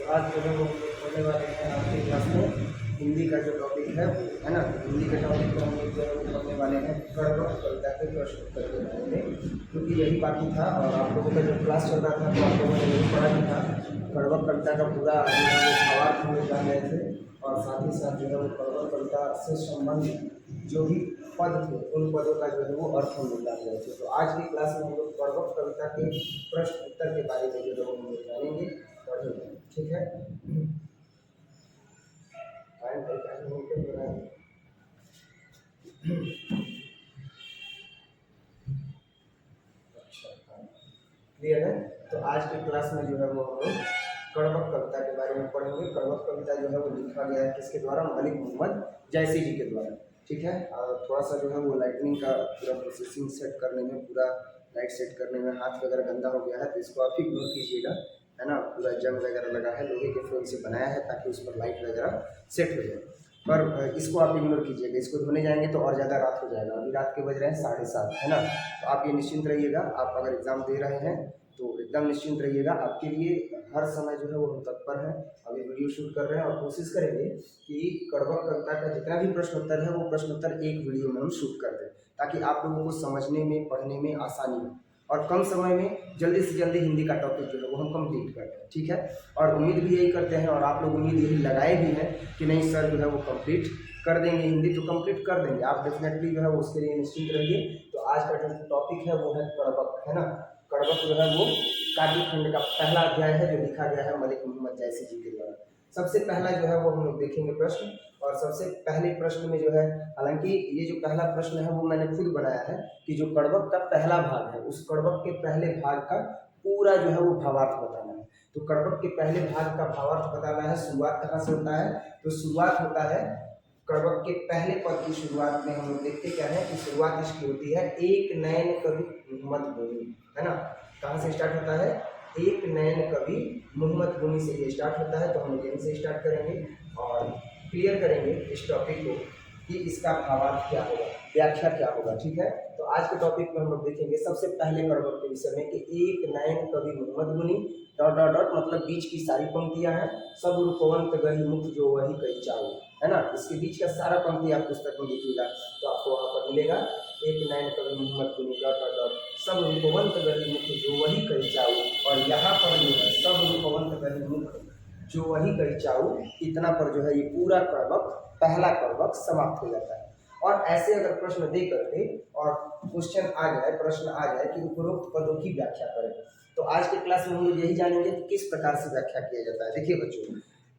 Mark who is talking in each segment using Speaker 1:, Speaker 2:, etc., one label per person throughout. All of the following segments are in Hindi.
Speaker 1: आज जो है वो होने वाले हैं आपकी क्लास में हिंदी का जो टॉपिक है ना। हिंदी के टॉपिक को हम लोग जो है वो पढ़ने वाले हैं गढ़वा कविता के प्रश्न उत्तर के बारे में, क्योंकि यही बाकी था। और आप लोगों का जब क्लास चल रहा था तो आप लोगों ने यही पढ़ा भी था। गढ़वा कविता का पूरा जो है वो भावार्थ हम लोग जान रहे थे, और साथ ही साथ जो है वो गढ़वा कविता से संबंधित जो भी पद थे उन पदों का जो है वो अर्थ हम लोग जान रहे थे। तो आज की क्लास में हम लोग गढ़वा कविता के प्रश्न उत्तर के बारे में जो है वो हम लोग जानेंगे, पढ़ेंगे। ठीक है, अच्छा क्लियर है। तो आज की क्लास में जो है वो हम लोग कड़वक कविता के बारे में पढ़ेंगे। कड़वक कविता जो है वो लिखा गया है किसके द्वारा? मलिक मोहम्मद जैसी जी के द्वारा। ठीक है, और थोड़ा सा जो है वो लाइटनिंग का पूरा प्रोसेसिंग सेट करने में, पूरा लाइट सेट करने में हाथ वगैरह गंदा हो गया है, तो इसको आप इग्नोर कीजिएगा, है ना। पूरा जंग वगैरह लगा है, लोहे के फ्रेम से बनाया है ताकि उस पर लाइट वगैरह सेट हो जाए, पर इसको आप इग्नोर कीजिएगा। इसको धोने जाएंगे तो और ज़्यादा रात हो जाएगा। अभी रात के बज रहे हैं 7:30, है ना। तो आप ये निश्चिंत रहिएगा, आप अगर एग्ज़ाम दे रहे हैं तो एकदम निश्चिंत रहिएगा। आपके लिए हर समय जो है वो हम तत्पर हैं। अभी वीडियो शूट कर रहे हैं और कोशिश करेंगे कि कड़वक कविता का जितना भी प्रश्न उत्तर है वो प्रश्न उत्तर एक वीडियो में हम शूट कर दें, ताकि आप लोगों को समझने में, पढ़ने में आसानी हो, और कम समय में जल्दी से जल्दी हिंदी का टॉपिक जो है वो हम कंप्लीट करते हैं। ठीक है, और उम्मीद भी यही करते हैं, और आप लोग उम्मीद यही लगाए भी हैं कि नहीं सर जो है वो कंप्लीट कर देंगे, हिंदी तो कंप्लीट कर देंगे। आप डेफिनेटली जो है वो उसके लिए निश्चिंत रहिए। तो आज का जो टॉपिक है वो है कड़वक, है ना। कड़वक जो है वो काव्य खंड का पहला अध्याय है जो लिखा गया है मलिक मोहम्मद जैसी जी के द्वारा। सबसे पहला जो है वो हम लोग देखेंगे प्रश्न, और सबसे पहले प्रश्न में जो है, हालांकि ये जो पहला प्रश्न है वो मैंने खुद बनाया है कि जो कड़वक का पहला भाग है उस कड़वक के पहले भाग का पूरा जो है वो भावार्थ बताना है। तो कड़वक के पहले भाग का भावार्थ बताना है। शुरुआत कहाँ से होता है? तो शुरुआत होता है कड़वक के पहले पद की शुरुआत में। हम लोग देखते क्या है कि शुरुआत इसकी होती है एक नयन कवि मोहम्मद गोनी, है ना। कहाँ से स्टार्ट होता है? एक नयन कवि मोहम्मद गोनी से ये स्टार्ट होता है। तो हम लोग यहीं से स्टार्ट करेंगे और क्लियर करेंगे इस टॉपिक को कि इसका भावार्थ क्या होगा, व्याख्या क्या होगा। ठीक है, तो आज के टॉपिक में हम लोग देखेंगे सबसे पहले कड़वक के विषय में कि एक नयन कवि मोहम्मद गोनी डॉट डॉट डॉट, मतलब बीच की सारी पंक्तियां हैं। सब रूपवंत गही मुख जो वही कही चाऊ, है ना। इसके बीच का सारा पंक्ति आप पुस्तक में लिखिएगा तो आपको वहाँ पर मिलेगा एक नयन कवि मोहम्मद गोनी डॉट डॉट डॉट सब रूपवंत गही मुख जो वही कही चाऊ, और यहाँ पर जो है सब रूपवंत गही मुख जो वही कही चाऊ, इतना पर जो है ये पूरा कड़वक, पहला कड़वक समाप्त हो जाता है। और ऐसे अगर प्रश्न दे करके और क्वेश्चन आ जाए, प्रश्न आ जाए कि उपरोक्त पदों की व्याख्या करें, तो आज के क्लास में हम लोग यही जानेंगे कि किस प्रकार से व्याख्या किया जाता है। देखिए बच्चों,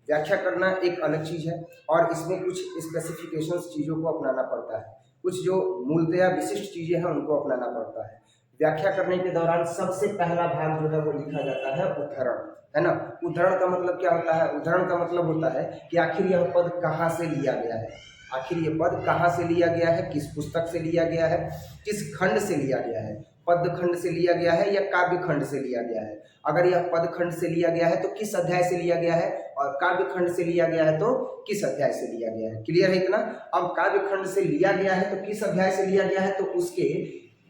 Speaker 1: व्याख्या करना एक अलग चीज़ है, और इसमें कुछ स्पेसिफिकेशंस चीज़ों को अपनाना पड़ता है, कुछ जो मूलतया विशिष्ट चीज़ें हैं उनको अपनाना पड़ता है। व्याख्या करने के दौरान सबसे पहला भाग जो है वो लिखा जाता है उद्धरण, है ना। उद्धरण का मतलब क्या होता है? उद्धरण का मतलब होता है कि आखिर यह पद कहाँ से लिया गया है, आखिर ये पद कहाँ से लिया गया है, किस पुस्तक से लिया गया है, किस खंड से लिया गया है, पद खंड से लिया गया है या काव्य खंड से लिया गया है। अगर यह पद खंड से लिया गया है तो किस अध्याय से लिया गया है, और काव्य खंड से लिया गया है तो किस अध्याय से लिया गया है। क्लियर है इतना? अब काव्य खंड से लिया गया है तो किस अध्याय से लिया गया है, तो उसके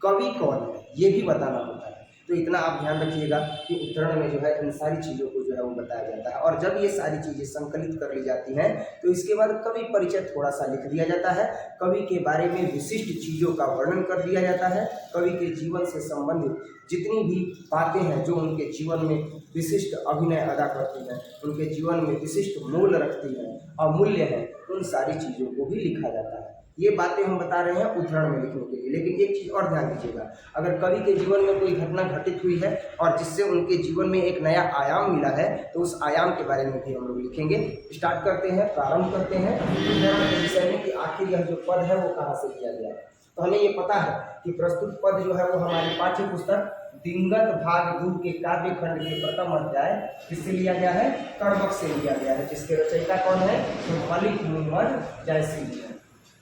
Speaker 1: कवि कौन है ये भी बताना होता है। तो इतना आप ध्यान रखिएगा कि उद्धरण में जो है इन सारी चीज़ों को जो है वो बताया जाता है। और जब ये सारी चीज़ें संकलित कर ली जाती हैं तो इसके बाद कवि परिचय थोड़ा सा लिख दिया जाता है, कवि के बारे में विशिष्ट चीज़ों का वर्णन कर दिया जाता है, कवि के जीवन से संबंधित जितनी भी बातें हैं जो उनके जीवन में विशिष्ट अभिनय अदा करती हैं, उनके जीवन में विशिष्ट मूल्य रखती हैं, अमूल्य हैं, उन सारी चीज़ों को भी लिखा जाता है। ये बातें हम बता रहे हैं उद्धरण में लिखने के लिए। लेकिन एक चीज़ और ध्यान दीजिएगा, अगर कवि के जीवन में कोई घटना घटित हुई है और जिससे उनके जीवन में एक नया आयाम मिला है तो उस आयाम के बारे में भी हम लोग लिखेंगे। स्टार्ट करते हैं, प्रारंभ करते हैं उद्धरण के विषय में कि आखिर यह जो पद है वो कहाँ से लिया गया है। तो हमें ये पता है कि प्रस्तुत पद जो है वो हमारी पाठ्य पुस्तक दिंगत भाग 2 के काव्य खंड के प्रथम अध्याय किससे लिया गया है? कड़वक से लिया गया है, जिसके रचयिता कौन है? तो मलिक मोहम्मद जैसी जी है।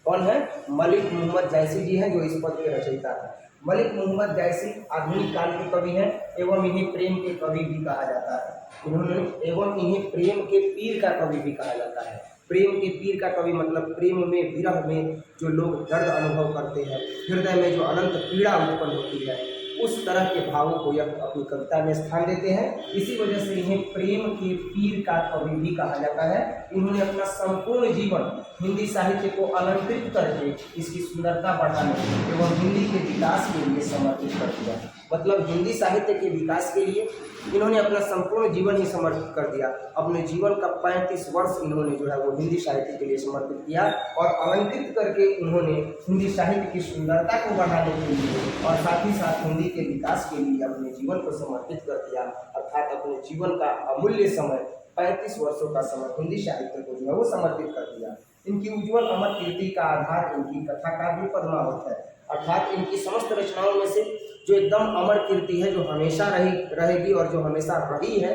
Speaker 1: कौन है? मलिक मोहम्मद जैसी जी हैं जो इस पद के रचयिता हैं। मलिक मोहम्मद जैसी आधुनिक काल के कवि हैं एवं इन्हें प्रेम के कवि भी कहा जाता है। इन्हें प्रेम के पीर का कवि भी कहा जाता है। प्रेम के पीर का कवि मतलब प्रेम में, विरह में जो लोग दर्द अनुभव करते हैं, हृदय में जो अनंत पीड़ा उत्पन्न होती है, उस तरह के भावों को यह अपनी कविता में स्थान देते हैं। इसी वजह से इन्हें प्रेम के पीर का कवि भी कहा जाता है। इन्होंने अपना संपूर्ण जीवन हिंदी साहित्य को अलंकृत करके इसकी सुंदरता बढ़ाने एवं हिंदी के विकास के लिए समर्पित कर दिया। मतलब हिंदी साहित्य के विकास के लिए इन्होंने अपना संपूर्ण जीवन ही समर्पित कर दिया। अपने जीवन का 35 वर्ष इन्होंने जो है वो हिंदी साहित्य के लिए समर्पित किया और अलंकृत करके इन्होंने हिंदी साहित्य की सुंदरता को बढ़ाने के लिए और साथ ही साथ हिंदी के विकास के लिए अपने जीवन को समर्पित कर दिया। अर्थात अपने जीवन का अमूल्य समय 35 वर्षों का समय हिंदी साहित्य को जो है वो समर्पित कर दिया। इनकी उज्ज्वल अमर कीर्ति का आधार इनकी कथा काव्य पद्मावत है। अर्थात इनकी समस्त रचनाओं में से जो एकदम अमर कीर्ति है, जो हमेशा रहेगी और जो हमेशा रही है,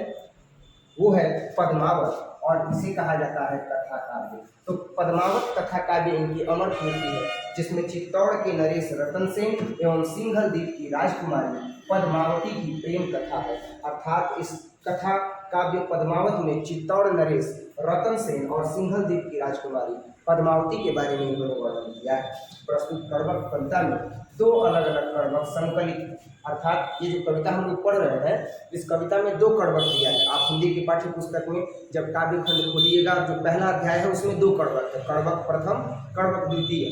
Speaker 1: वो है पद्मावत और इसे कहा जाता है कथा काव्य। तो पद्मावत कथा काव्य इनकी अमर कीर्ति है, जिसमें चित्तौड़ के नरेश रतन सेन एवं सिंघल द्वीप की राजकुमारी पद्मावती की प्रेम कथा है। अर्थात इस कथा काव्य पद्मावत में चित्तौड़ नरेश रतन सेन और सिंघल द्वीप की राजकुमारी पद्मावती के बारे में इन्होंने वर्णन किया है। प्रस्तुत कर्वक कविता में 2 अलग अलग कर्वक संकलित, अर्थात ये जो कविता हम लोग पढ़ रहे हैं, इस कविता में 2 कर्वक दिया है। आप हिंदी के पाठ्य पुस्तक में जब काव्य खंड खोलिएगा, जो पहला अध्याय है उसमें 2 कर्वक है, कर्वक प्रथम, कर्वक द्वितीय।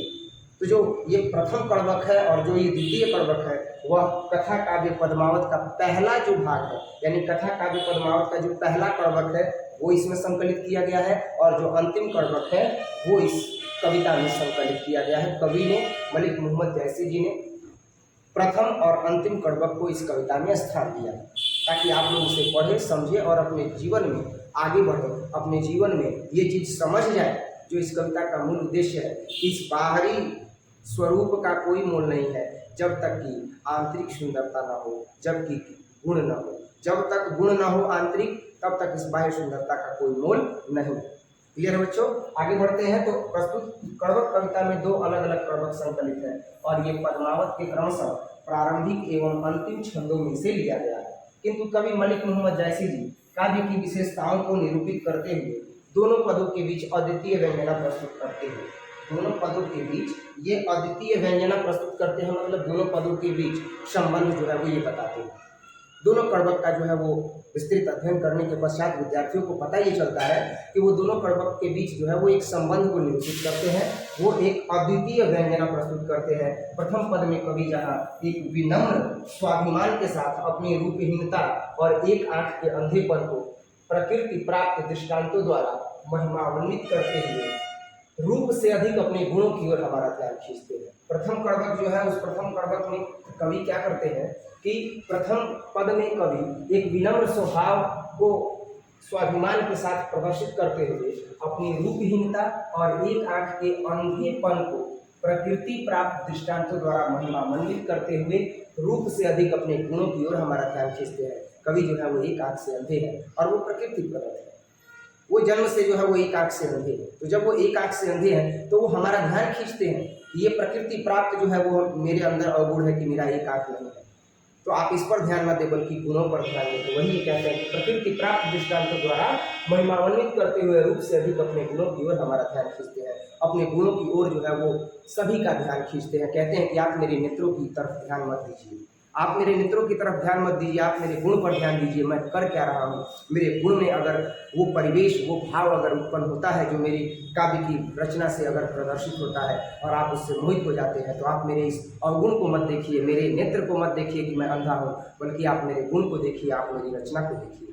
Speaker 1: तो जो ये प्रथम कर्वक है और जो ये द्वितीय कर्वक है, वह कथा काव्य पद्मावत का पहला जो भाग है, यानी कथा काव्य पद्मावत का जो पहला कर्वक है वो इसमें संकलित किया गया है और जो अंतिम कर्वक है वो इस कविता में संकलित किया गया है। कवि ने, मलिक मोहम्मद जैसी जी ने प्रथम और अंतिम कर्वक को इस कविता में स्थान दिया ताकि आप लोग उसे पढ़ें, समझें और अपने जीवन में आगे बढ़ें, अपने जीवन में ये चीज़ समझ जाए जो इस कविता का मूल उद्देश्य है कि इस बाहरी स्वरूप का कोई मोल नहीं है जब तक कि आंतरिक सुंदरता ना हो, जबकि गुण ना हो। जब तक गुण ना हो आंतरिक, तब तक इस बाह्य सुंदरता का कोई मोल नहीं। क्लियर है बच्चों? आगे बढ़ते हैं। तो प्रस्तुत कर्वक कविता में 2 अलग अलग कर्वक संकलित है और ये पद्मावत के क्रमशः प्रारंभिक एवं अंतिम छंदों में से लिया गया है। किंतु कवि मलिक मोहम्मद जैसी जी काव्य की विशेषताओं को निरूपित करते हुए दोनों पदों के बीच अद्वितीय व्यंजना प्रस्तुत करते हैं। दोनों पदों के बीच ये अद्वितीय व्यंजना प्रस्तुत करते हैं, मतलब दोनों पदों के बीच संबंध जो है वो ये बताते हैं। दोनों कर्वक का जो है वो विस्तृत अध्ययन करने के पश्चात विद्यार्थियों को पता ये चलता है कि वो दोनों कर्वक के बीच जो है वो एक संबंध को निरूपित करते हैं, वो एक अद्वितीय व्यंजना प्रस्तुत करते हैं। प्रथम पद में कवि जहाँ एक विनम्र स्वाभिमान के साथ अपनी रूपहीनता और एक आंख के अंधेपन को प्रकृति प्राप्त दृष्टांतों द्वारा महिमान्वित करते हुए रूप से अधिक अपने गुणों की ओर हमारा ध्यान खींचते हैं। प्रथम कर्वक जो है, उस प्रथम कर्वक में कवि क्या करते हैं कि प्रथम पद में कवि एक विनम्र स्वभाव को स्वाभिमान के साथ प्रदर्शित करते हुए अपनी रूपहीनता और एक आंख के अंधेपन को प्रकृति प्राप्त दृष्टांतों द्वारा महिमान्वित करते हुए रूप से अधिक अपने गुणों की ओर हमारा ध्यान खींचते हैं। कवि जो है वो एक आंख से अंधे हैं और वो प्रकृति प्रदत्त है, वो जन्म से जो है वो एक आंख से अंधे हैं। तो जब वो एक आंख से अंधे हैं तो वो हमारा ध्यान खींचते हैं कि ये प्रकृति प्राप्त जो है वो मेरे अंदर अवगुण है कि मेरा एक आंख नहीं है। तो आप इस पर ध्यान न दें बल्कि गुणों पर ध्यान दें। तो वही कहते हैं कि प्रकृति प्राप्त दृष्टांतों द्वारा महिमान्वित करते हुए रूप से अधिक अपने गुणों की ओर हमारा ध्यान खींचते हैं। अपने गुणों की ओर जो है वो सभी का ध्यान खींचते हैं। कहते हैं कि आप मेरे नेत्रों की तरफ ध्यान मत दीजिए, आप मेरे नेत्रों की तरफ ध्यान मत दीजिए, आप मेरे गुण पर ध्यान दीजिए। मैं कर क्या रहा हूँ, मेरे गुण में अगर वो परिवेश, वो भाव अगर उत्पन्न होता है जो मेरी काव्य की रचना से अगर प्रदर्शित होता है और आप उससे मोहित हो जाते हैं, तो आप मेरे इस अवगुण को मत देखिए, मेरे नेत्र को मत देखिए कि मैं अंधा हूँ, बल्कि आप मेरे गुण को देखिए, आप मेरी रचना को देखिए।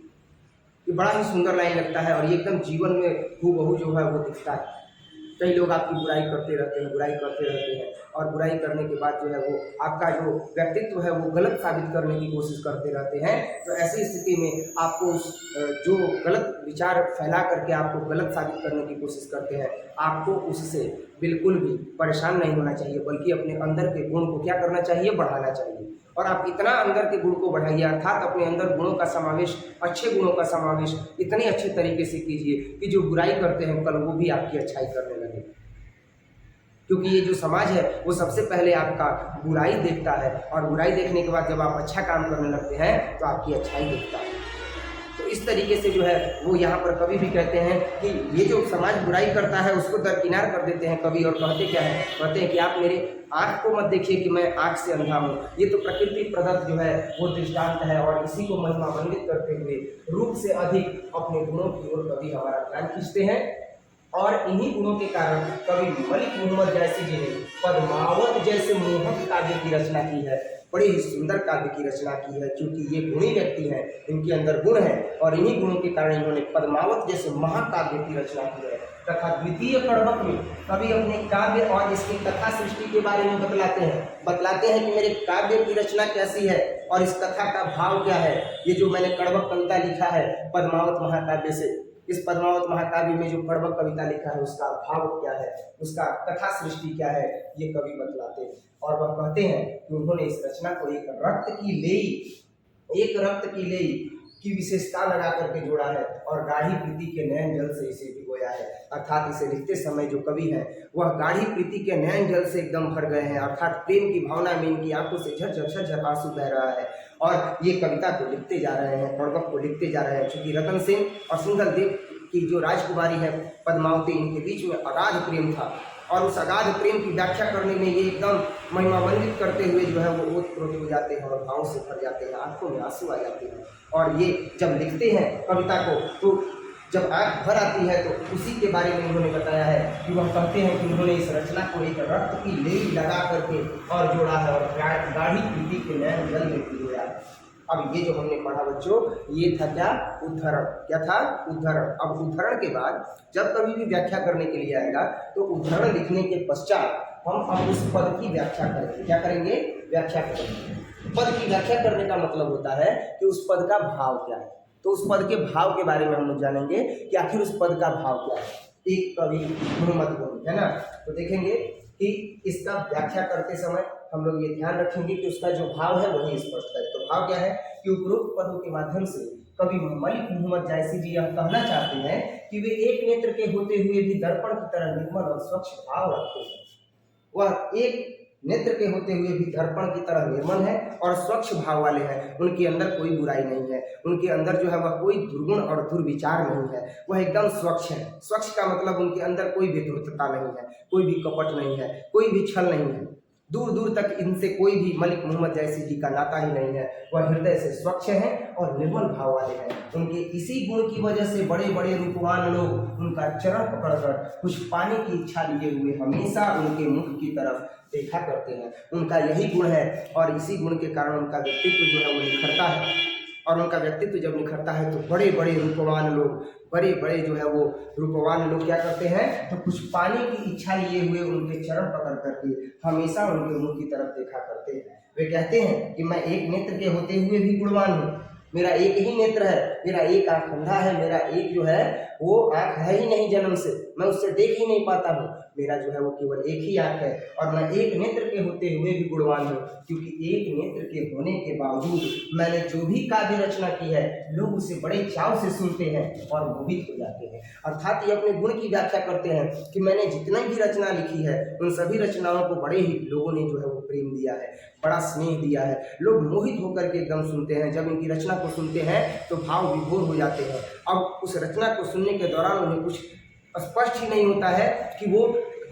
Speaker 1: ये बड़ा ही सुंदर लाइन लगता है और ये एकदम जीवन में हूबहू जो है वो दिखता है। कई लोग आपकी बुराई करते रहते हैं, बुराई करते रहते हैं और बुराई करने के बाद जो है वो आपका जो व्यक्तित्व है वो गलत साबित करने की कोशिश करते रहते हैं। तो ऐसी स्थिति में आपको उस जो गलत विचार फैला करके आपको गलत साबित करने की कोशिश करते हैं, आपको उससे बिल्कुल भी परेशान नहीं होना चाहिए, बल्कि अपने अंदर के गुण को क्या करना चाहिए, बढ़ाना चाहिए। और आप इतना अंदर के गुण को बढ़ाइए, अर्थात अपने अंदर गुणों का समावेश, अच्छे गुणों का समावेश इतने अच्छे तरीके से कीजिए कि जो बुराई करते हैं कल वो भी आपकी अच्छाई करने लगे। क्योंकि ये जो समाज है वो सबसे पहले आपका बुराई देखता है और बुराई देखने के बाद जब आप अच्छा काम करने लगते हैं तो आपकी अच्छाई देखता है। तो इस तरीके से जो है वो यहाँ पर कवि भी कहते हैं कि ये जो समाज बुराई करता है उसको दरकिनार कर देते हैं कवि, और कहते क्या है, कहते हैं कि आप मेरे आँख को मत देखिए कि मैं आँख से अंधा हूँ। ये तो प्रकृति प्रदत्त जो है वो दृष्टांत है, और इसी को महिमान्वित करते हुए रूप से अधिक अपने गुणों की ओर कवि हमारा ध्यान खींचते हैं। और इन्हीं गुणों के कारण कवि मलिक मोहम्मद जैसी जी ने पद्मावत जैसे मोहक काव्य की रचना की है। बड़ी ही सुंदर काव्य की रचना की है, क्योंकि ये गुणी व्यक्ति हैं, इनके अंदर गुण है, और इन्हीं गुणों के कारण इन्होंने पद्मावत जैसे महाकाव्य की रचना की है। तथा द्वितीय कड़बक में कवि अपने काव्य और इसकी कथा सृष्टि के बारे में बतलाते हैं कि मेरे काव्य की रचना कैसी है और इस कथा का भाव क्या है। ये जो मैंने कड़बक कविता लिखा है पद्मावत महाकाव्य से, इस पद्मावत महाकाव्य में जो कड़बक कविता लिखा है उसका भाव क्या है, उसका कथा सृष्टि क्या है, ये कवि बतलाते हैं। और वह कहते हैं कि उन्होंने इस रचना को एक रक्त की लेई की विशेषता लगा करके जोड़ा है, और गाढ़ी प्रीति के नयन जल से इसे भिगोया है। अर्थात इसे लिखते समय जो कवि है वह गाढ़ी प्रीति के नयन जल से एकदम भर गए हैं, अर्थात प्रेम की भावना में इनकी आंखों से झरझर आंसू बह रहा है, और ये कविता को लिखते जा रहे हैं, कड़बक को लिखते जा रहे हैं। चूंकि रतन सेन और सिंघल देव की जो राजकुमारी है पद्मावती, इनके बीच में अगाध प्रेम था, और उस अगाध प्रेम की व्याख्या करने में ये एकदम महिमान्वित करते हुए जो है वो ओतप्रोत हो जाते हैं और भाव से भर जाते हैं, आंखों में आंसू आ जाते हैं। और ये जब लिखते हैं कविता को तो जब आंख भर आती है, तो उसी के बारे में उन्होंने बताया है कि वह कहते हैं कि उन्होंने इस रचना को एक रक्त की लेई लगा करके और जोड़ा है, और गाढ़ी प्रीति के नयन जल में भिगोया है। अब ये जो हमने पढ़ा बच्चों, ये था क्या, उद्धरण। क्या था, उद्धरण। अब उद्धरण के बाद जब कभी भी व्याख्या करने के लिए आएगा तो उद्धरण लिखने के पश्चात हम अब उस पद की व्याख्या करेंगे। क्या करेंगे, व्याख्या करेंगे। पद की व्याख्या करने का मतलब होता है कि उस पद का भाव क्या है, तो उस पद के भाव के बारे में हम लोग जानेंगे कि आखिर उस पद का भाव क्या है। एक कवि मोहम्मद गौरी है ना, तो देखेंगे कि इसका व्याख्या करते समय हम लोग ये ध्यान रखेंगे कि उसका जो भाव है वही स्पष्ट करे। तो भाव क्या है कि उपरोक्त पदों के माध्यम से कवि मलिक मोहम्मद जायसी जी यह कहना चाहते हैं कि वे एक नेत्र के होते हुए भी दर्पण की तरह निर्मल और स्वच्छ भाव रखते हैं। वह एक नेत्र के होते हुए भी दर्पण की तरह निर्मल है और स्वच्छ भाव वाले हैं। उनके अंदर कोई बुराई नहीं है, उनके अंदर जो है वह कोई दुर्गुण और दुर्विचार नहीं है, वह एकदम स्वच्छ है। स्वच्छ का मतलब उनके अंदर कोई भी धूर्तता नहीं है, कोई भी कपट नहीं है, कोई भी छल नहीं है। दूर दूर तक इनसे कोई भी मलिक मोहम्मद जैसी जी का नाता ही नहीं है। वह हृदय से स्वच्छ हैं और निर्मल भाव वाले हैं। उनके इसी गुण की वजह से बड़े बड़े रूपवान लोग उनका चरण पकड़कर कुछ पाने की इच्छा लिए हुए हमेशा उनके मुख की तरफ देखा करते हैं। उनका यही गुण है, और इसी गुण के कारण उनका व्यक्तित्व जो है वो निखरता है, और उनका व्यक्तित्व जब निखरता है तो बड़े बड़े रूपवान लोग, बड़े बड़े जो है वो रूपवान लोग क्या करते हैं, तो कुछ पाने की इच्छा लिए हुए उनके चरण पकड़ करके हमेशा उनके मुख की तरफ देखा करते हैं। वे कहते हैं कि मैं एक नेत्र के होते हुए भी गुणवान हूँ, मेरा एक ही नेत्र है, मेरा एक आँख अंधा है, मेरा एक जो है वो आँख है ही नहीं जन्म से, मैं उससे देख ही नहीं पाता हूँ, मेरा जो है वो केवल एक ही आँख है, और मैं एक नेत्र के होते हुए भी गुणवान हूँ, क्योंकि एक नेत्र के होने के बावजूद मैंने जो भी काव्य रचना की है लोग उसे बड़े चाव से सुनते हैं और मोहित हो जाते हैं। अर्थात ये अपने गुण की व्याख्या करते हैं कि मैंने जितना भी रचना लिखी है उन सभी रचनाओं को बड़े ही लोगों ने जो है वो प्रेम दिया है, बड़ा स्नेह दिया है, लोग मोहित होकर के एकदम सुनते हैं। जब इनकी रचना को सुनते हैं तो भाव विभोर हो जाते हैं। अब उस रचना को सुनने के दौरान उन्हें कुछ स्पष्ट ही नहीं होता है कि वो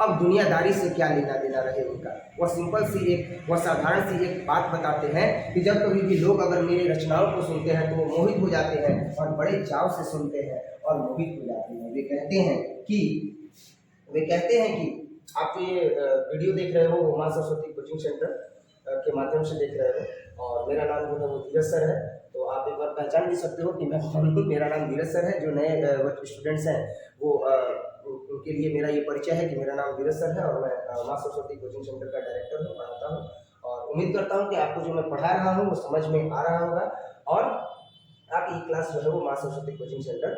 Speaker 1: अब दुनियादारी से क्या लेना देना रहे उनका। वह सिंपल सी एक, वह साधारण सी एक बात बताते हैं कि जब कभी भी लोग अगर मेरी रचनाओं को सुनते हैं तो वो मोहित हो जाते हैं और बड़े चाव से सुनते हैं और मोहित हो जाते हैं। वे कहते हैं कि आप ये वीडियो देख रहे हो माँ सरस्वती कोचिंग सेंटर के माध्यम से देख रहे हो, और मेरा नाम जो है वो धीरज सर है, तो आप एक बार पहचान भी सकते हो कि मैं कौन हूँ। मेरा नाम धीरज सर है। जो नए स्टूडेंट्स हैं वो उनके लिए मेरा ये परिचय है कि मेरा नाम धीरज सर है और मैं माँ सरस्वती कोचिंग सेंटर का डायरेक्टर हूँ, पढ़ाता हूँ, और उम्मीद करता हूँ कि आपको जो मैं पढ़ा रहा हूँ वो समझ में आ रहा होगा, और आप ये क्लास जो है वो माँ सरस्वती कोचिंग सेंटर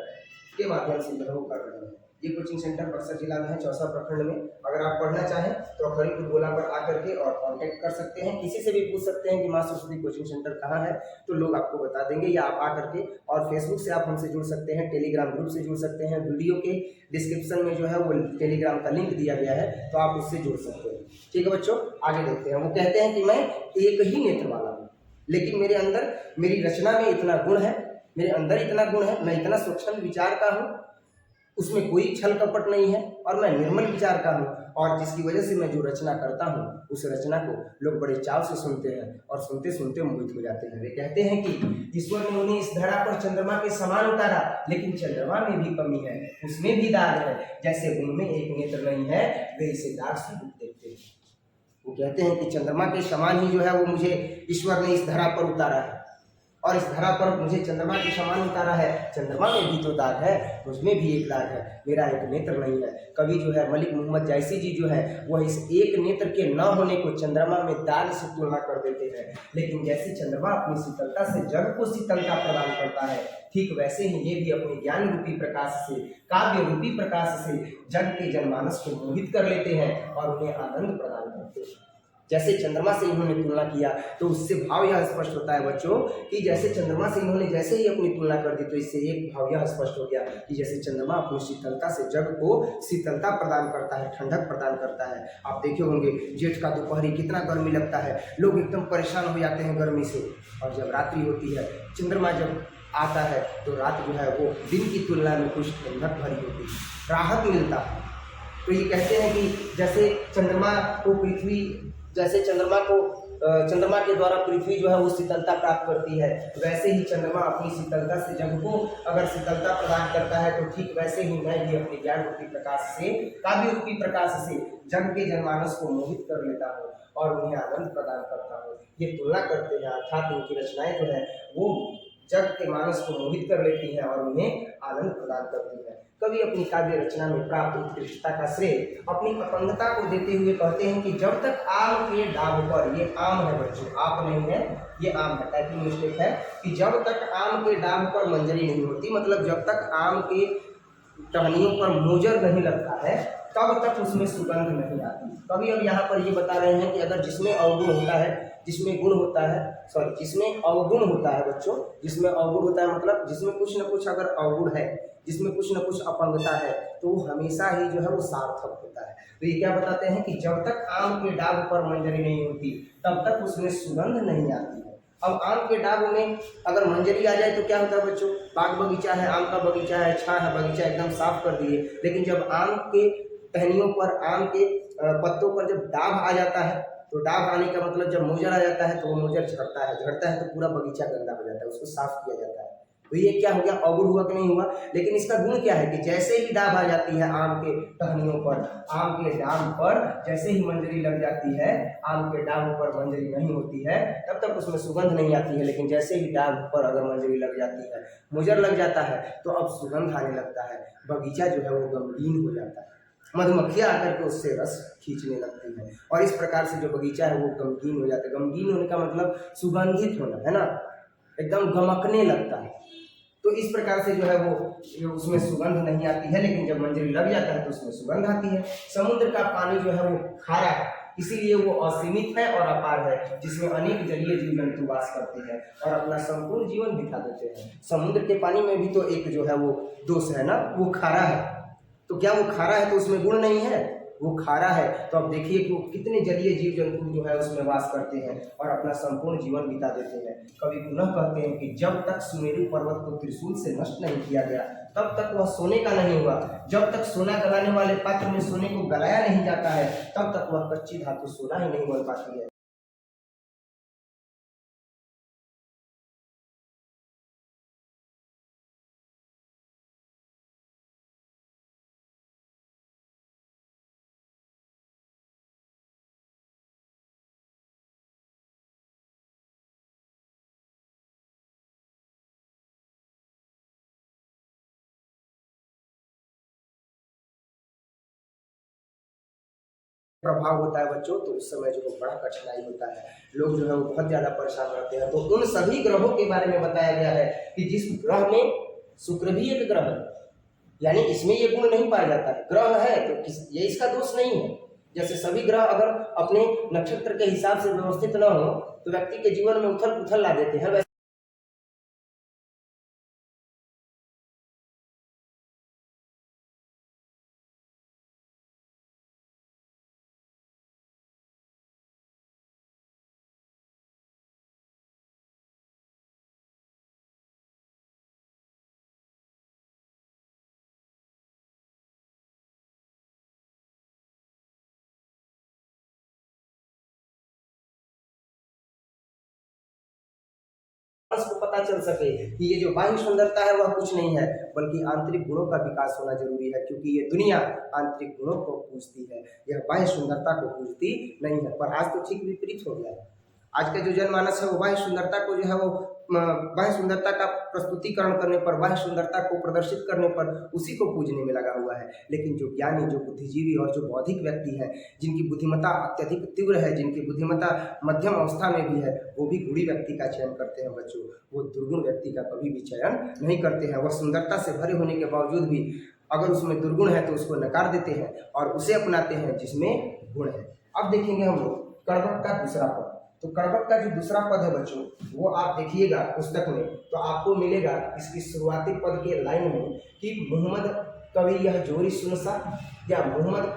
Speaker 1: के माध्यम से जो है वो कर रहे हैं। ये कोचिंग सेंटर बक्सर जिला में है, चौसा प्रखंड में। अगर आप पढ़ना चाहें तो अखरीपुर गोला पर आकर के और कांटेक्ट कर सकते हैं। किसी से भी पूछ सकते हैं कि माँ सरस्वती कोचिंग सेंटर कहाँ है, तो लोग आपको बता देंगे, या आप आकर के, और फेसबुक से आप हमसे जुड़ सकते हैं, टेलीग्राम ग्रुप से जुड़ सकते हैं। वीडियो के डिस्क्रिप्शन में जो है वो टेलीग्राम का लिंक दिया गया है, तो आप उससे जुड़ सकते हैं। ठीक है बच्चों, आगे देखते हैं। वो कहते हैं कि मैं एक ही नेत्र वाला हूँ, लेकिन मेरे अंदर मेरी रचना में इतना गुण है, मेरे अंदर इतना गुण है, मैं इतना स्वच्छंद विचार का हूँ, उसमें कोई छल कपट नहीं है और मैं निर्मल विचार का हूँ, और जिसकी वजह से मैं जो रचना करता हूँ उस रचना को लोग बड़े चाव से सुनते हैं और सुनते सुनते मोहित हो जाते हैं। वे कहते हैं कि ईश्वर ने उन्हें इस धरा पर चंद्रमा के समान उतारा, लेकिन चंद्रमा में भी कमी है, उसमें भी दाग है, जैसे उनमें एक नेत्र नहीं है वे इसे दाग से देखते हैं। वो कहते हैं कि चंद्रमा के समान ही जो है वो मुझे ईश्वर ने इस धरा पर उतारा है, और इस धरा पर मुझे चंद्रमा के समान उतारा है। चंद्रमा में भी तो दाग है, मुझमें भी एक दाग है, मेरा एक नेत्र नहीं है। कवि जो है मलिक मोहम्मद जायसी जी जो है वह इस एक नेत्र के न होने को चंद्रमा में दाग से तुलना कर देते हैं। लेकिन जैसे चंद्रमा अपनी शीतलता से जग को शीतलता प्रदान करता है, ठीक वैसे ही ये भी अपने ज्ञान रूपी प्रकाश से, काव्य रूपी प्रकाश से जग के जनमानस को मोहित कर लेते हैं और उन्हें आनंद प्रदान करते हैं। जैसे चंद्रमा से इन्होंने तुलना किया तो उससे भाव यह स्पष्ट होता है बच्चों कि जैसे चंद्रमा से इन्होंने जैसे ही अपनी तुलना कर दी तो इससे एक भाव यह स्पष्ट हो गया कि जैसे चंद्रमा अपनी शीतलता से जग को शीतलता प्रदान करता है, ठंडक प्रदान करता है। आप देखे होंगे जेठ का दोपहरी कितना गर्मी लगता है, लोग एकदम परेशान हो जाते हैं गर्मी से, और जब रात्रि होती है चंद्रमा जब आता है तो रात जो है वो दिन की तुलना में कुछ ठंडक भरी होती है, राहत मिलता है। तो ये कहते हैं कि जैसे चंद्रमा को पृथ्वी, जैसे चंद्रमा के द्वारा पृथ्वी जो है वो शीतलता प्राप्त करती है, वैसे ही चंद्रमा अपनी शीतलता से जग को अगर शीतलता प्रदान करता है तो ठीक वैसे ही मैं भी अपने ज्ञान रूपी प्रकाश से, काव्य रूपी प्रकाश से जग के जनमानस को मोहित कर लेता हूँ और उन्हें आनंद प्रदान करता हूँ। ये तुलना करते हैं, अर्थात उनकी रचनाएं जो है वो जग के मानस को मोहित कर लेती हैं और उन्हें आनंद प्रदान करती है। कवि अपनी काव्य रचना में प्राप्त उत्कृष्टता का श्रेय अपनी अपंगता को देते हुए कहते हैं कि जब तक आम के डाब पर, ये आम है बच्चों, आप नहीं है, ये आम है, टाइपिंग मिस्टेक है, कि जब तक आम के डाब पर मंजरी नहीं होती, मतलब जब तक आम के टहनियों पर मोजर नहीं लगता है तब तक उसमें सुगंध नहीं आती। कवि अब यहाँ पर ये बता रहे हैं कि अगर जिसमें अवगुण होता है, जिसमें गुण होता है, सॉरी जिसमें अवगुण होता है बच्चों, जिसमें अवगुण होता है मतलब जिसमें कुछ न कुछ अगर अवगुण है, जिसमें कुछ न कुछ अपंगता है, तो वो हमेशा ही जो है वो सार्थक होता है। तो ये क्या बताते हैं कि जब तक आम के डाब पर मंजरी नहीं होती तब तक उसमें सुगंध नहीं आती है। अब आम के डाब में अगर मंजरी आ जाए तो क्या होता है बच्चों, बाग बगीचा है, आम का बगीचा है, छा है, बगीचा एकदम साफ कर दिए, लेकिन जब आम के टहनियों पर, आम के पत्तों पर जब डाब आ जाता है, तो डाब आने का मतलब जब मोजर आ जाता है तो वो मोजर झड़ता है, झड़ता है तो पूरा बगीचा गंदा हो जाता है, उसको साफ किया जाता है। तो ये क्या हो गया, अवगुण हुआ कि नहीं हुआ। लेकिन इसका गुण क्या है कि जैसे ही डाब आ जाती है आम के टहनियों पर, आम के डाब पर जैसे ही मंजरी लग जाती है, आम के डाब पर मंजरी नहीं होती है तब तक उसमें सुगंध नहीं आती है, लेकिन जैसे ही डाब पर अगर मंजरी लग जाती है, मोजर लग जाता है, तो अब सुगंध आने लगता है, बगीचा जो है वो गमगीन हो जाता है, मधुमक्खियाँ आकर के उससे रस खींचने लगती हैं, और इस प्रकार से जो बगीचा है वो गमगीन हो जाता है। गमगीन होने का मतलब सुगंधित होना है ना, एकदम गमकने लगता है। तो इस प्रकार से जो है वो उसमें सुगंध नहीं आती है, लेकिन जब मंजरी लग जाता है तो उसमें सुगंध आती है। समुद्र का पानी जो है वो खारा है, इसीलिए वो असीमित है और अपार है, जिसमें अनेक जलीय जीव जंतु वास करते हैं और अपना संपूर्ण जीवन बिता देते हैं। समुद्र के पानी में भी तो एक जो है वो दोष है ना, वो खारा है। तो क्या वो खारा है तो उसमें गुण नहीं है, वो खारा है। तो अब देखिए कि वो कितने जलीय जीव जंतु जो है उसमें वास करते हैं और अपना संपूर्ण जीवन बिता देते हैं। कवि पुनः कहते हैं कि जब तक सुमेरु पर्वत को त्रिशूल से नष्ट नहीं किया गया तब तक वह सोने का नहीं हुआ। जब तक सोना गलाने वाले पात्र में सोने को गलाया नहीं जाता है तब तक वह कच्ची धातु सोना ही नहीं बन पाती है। प्रभाव होता है बच्चों, तो उस समय जो बड़ा कठिनाई होता है, लोग जो है वो बहुत ज्यादा परेशान रहते हैं। तो उन सभी ग्रहों के बारे में बताया गया है कि जिस ग्रह में, शुक्र भी एक ग्रह है, यानी इसमें ये गुण नहीं पाया जाता है, ग्रह है तो ये इसका दोष नहीं है। जैसे सभी ग्रह अगर अपने नक्षत्र के हिसाब से व्यवस्थित न हो तो व्यक्ति के जीवन में उथल पुथल ला देते हैं। ऑडियंस को पता चल सके कि ये जो बाह्य सुंदरता है वह कुछ नहीं है, बल्कि आंतरिक गुणों का विकास होना जरूरी है, क्योंकि ये दुनिया आंतरिक गुणों को पूजती है, यह बाह्य सुंदरता को पूजती नहीं है। पर आज तो ठीक विपरीत हो गया है। आज का जो जनमानस है वो बाह्य सुंदरता को जो है वो बाह्य सुंदरता का प्रस्तुतिकरण करने पर, बाह्य सुंदरता को प्रदर्शित करने पर उसी को पूजने में लगा हुआ है। लेकिन जो ज्ञानी, जो बुद्धिजीवी और जो बौद्धिक व्यक्ति है, जिनकी बुद्धिमत्ता अत्यधिक तीव्र है, जिनकी बुद्धिमत्ता मध्यम अवस्था में भी है, वो भी गुणी व्यक्ति का चयन करते हैं बच्चों। वो दुर्गुण व्यक्ति का कभी भी चयन नहीं करते हैं। वह सुंदरता से भरे होने के बावजूद भी अगर उसमें दुर्गुण है तो उसको नकार देते हैं और उसे अपनाते हैं जिसमें गुण है। अब देखेंगे हम लोग कड़बक का दूसरा पद। तो कड़बक का जो दूसरा पद है बच्चों, वो आप देखिएगा पुस्तक में तो आपको मिलेगा इसकी शुरुआती पद के लाइन में कि मोहम्मद कवि यह जोरी सुनसा, या मोहम्मद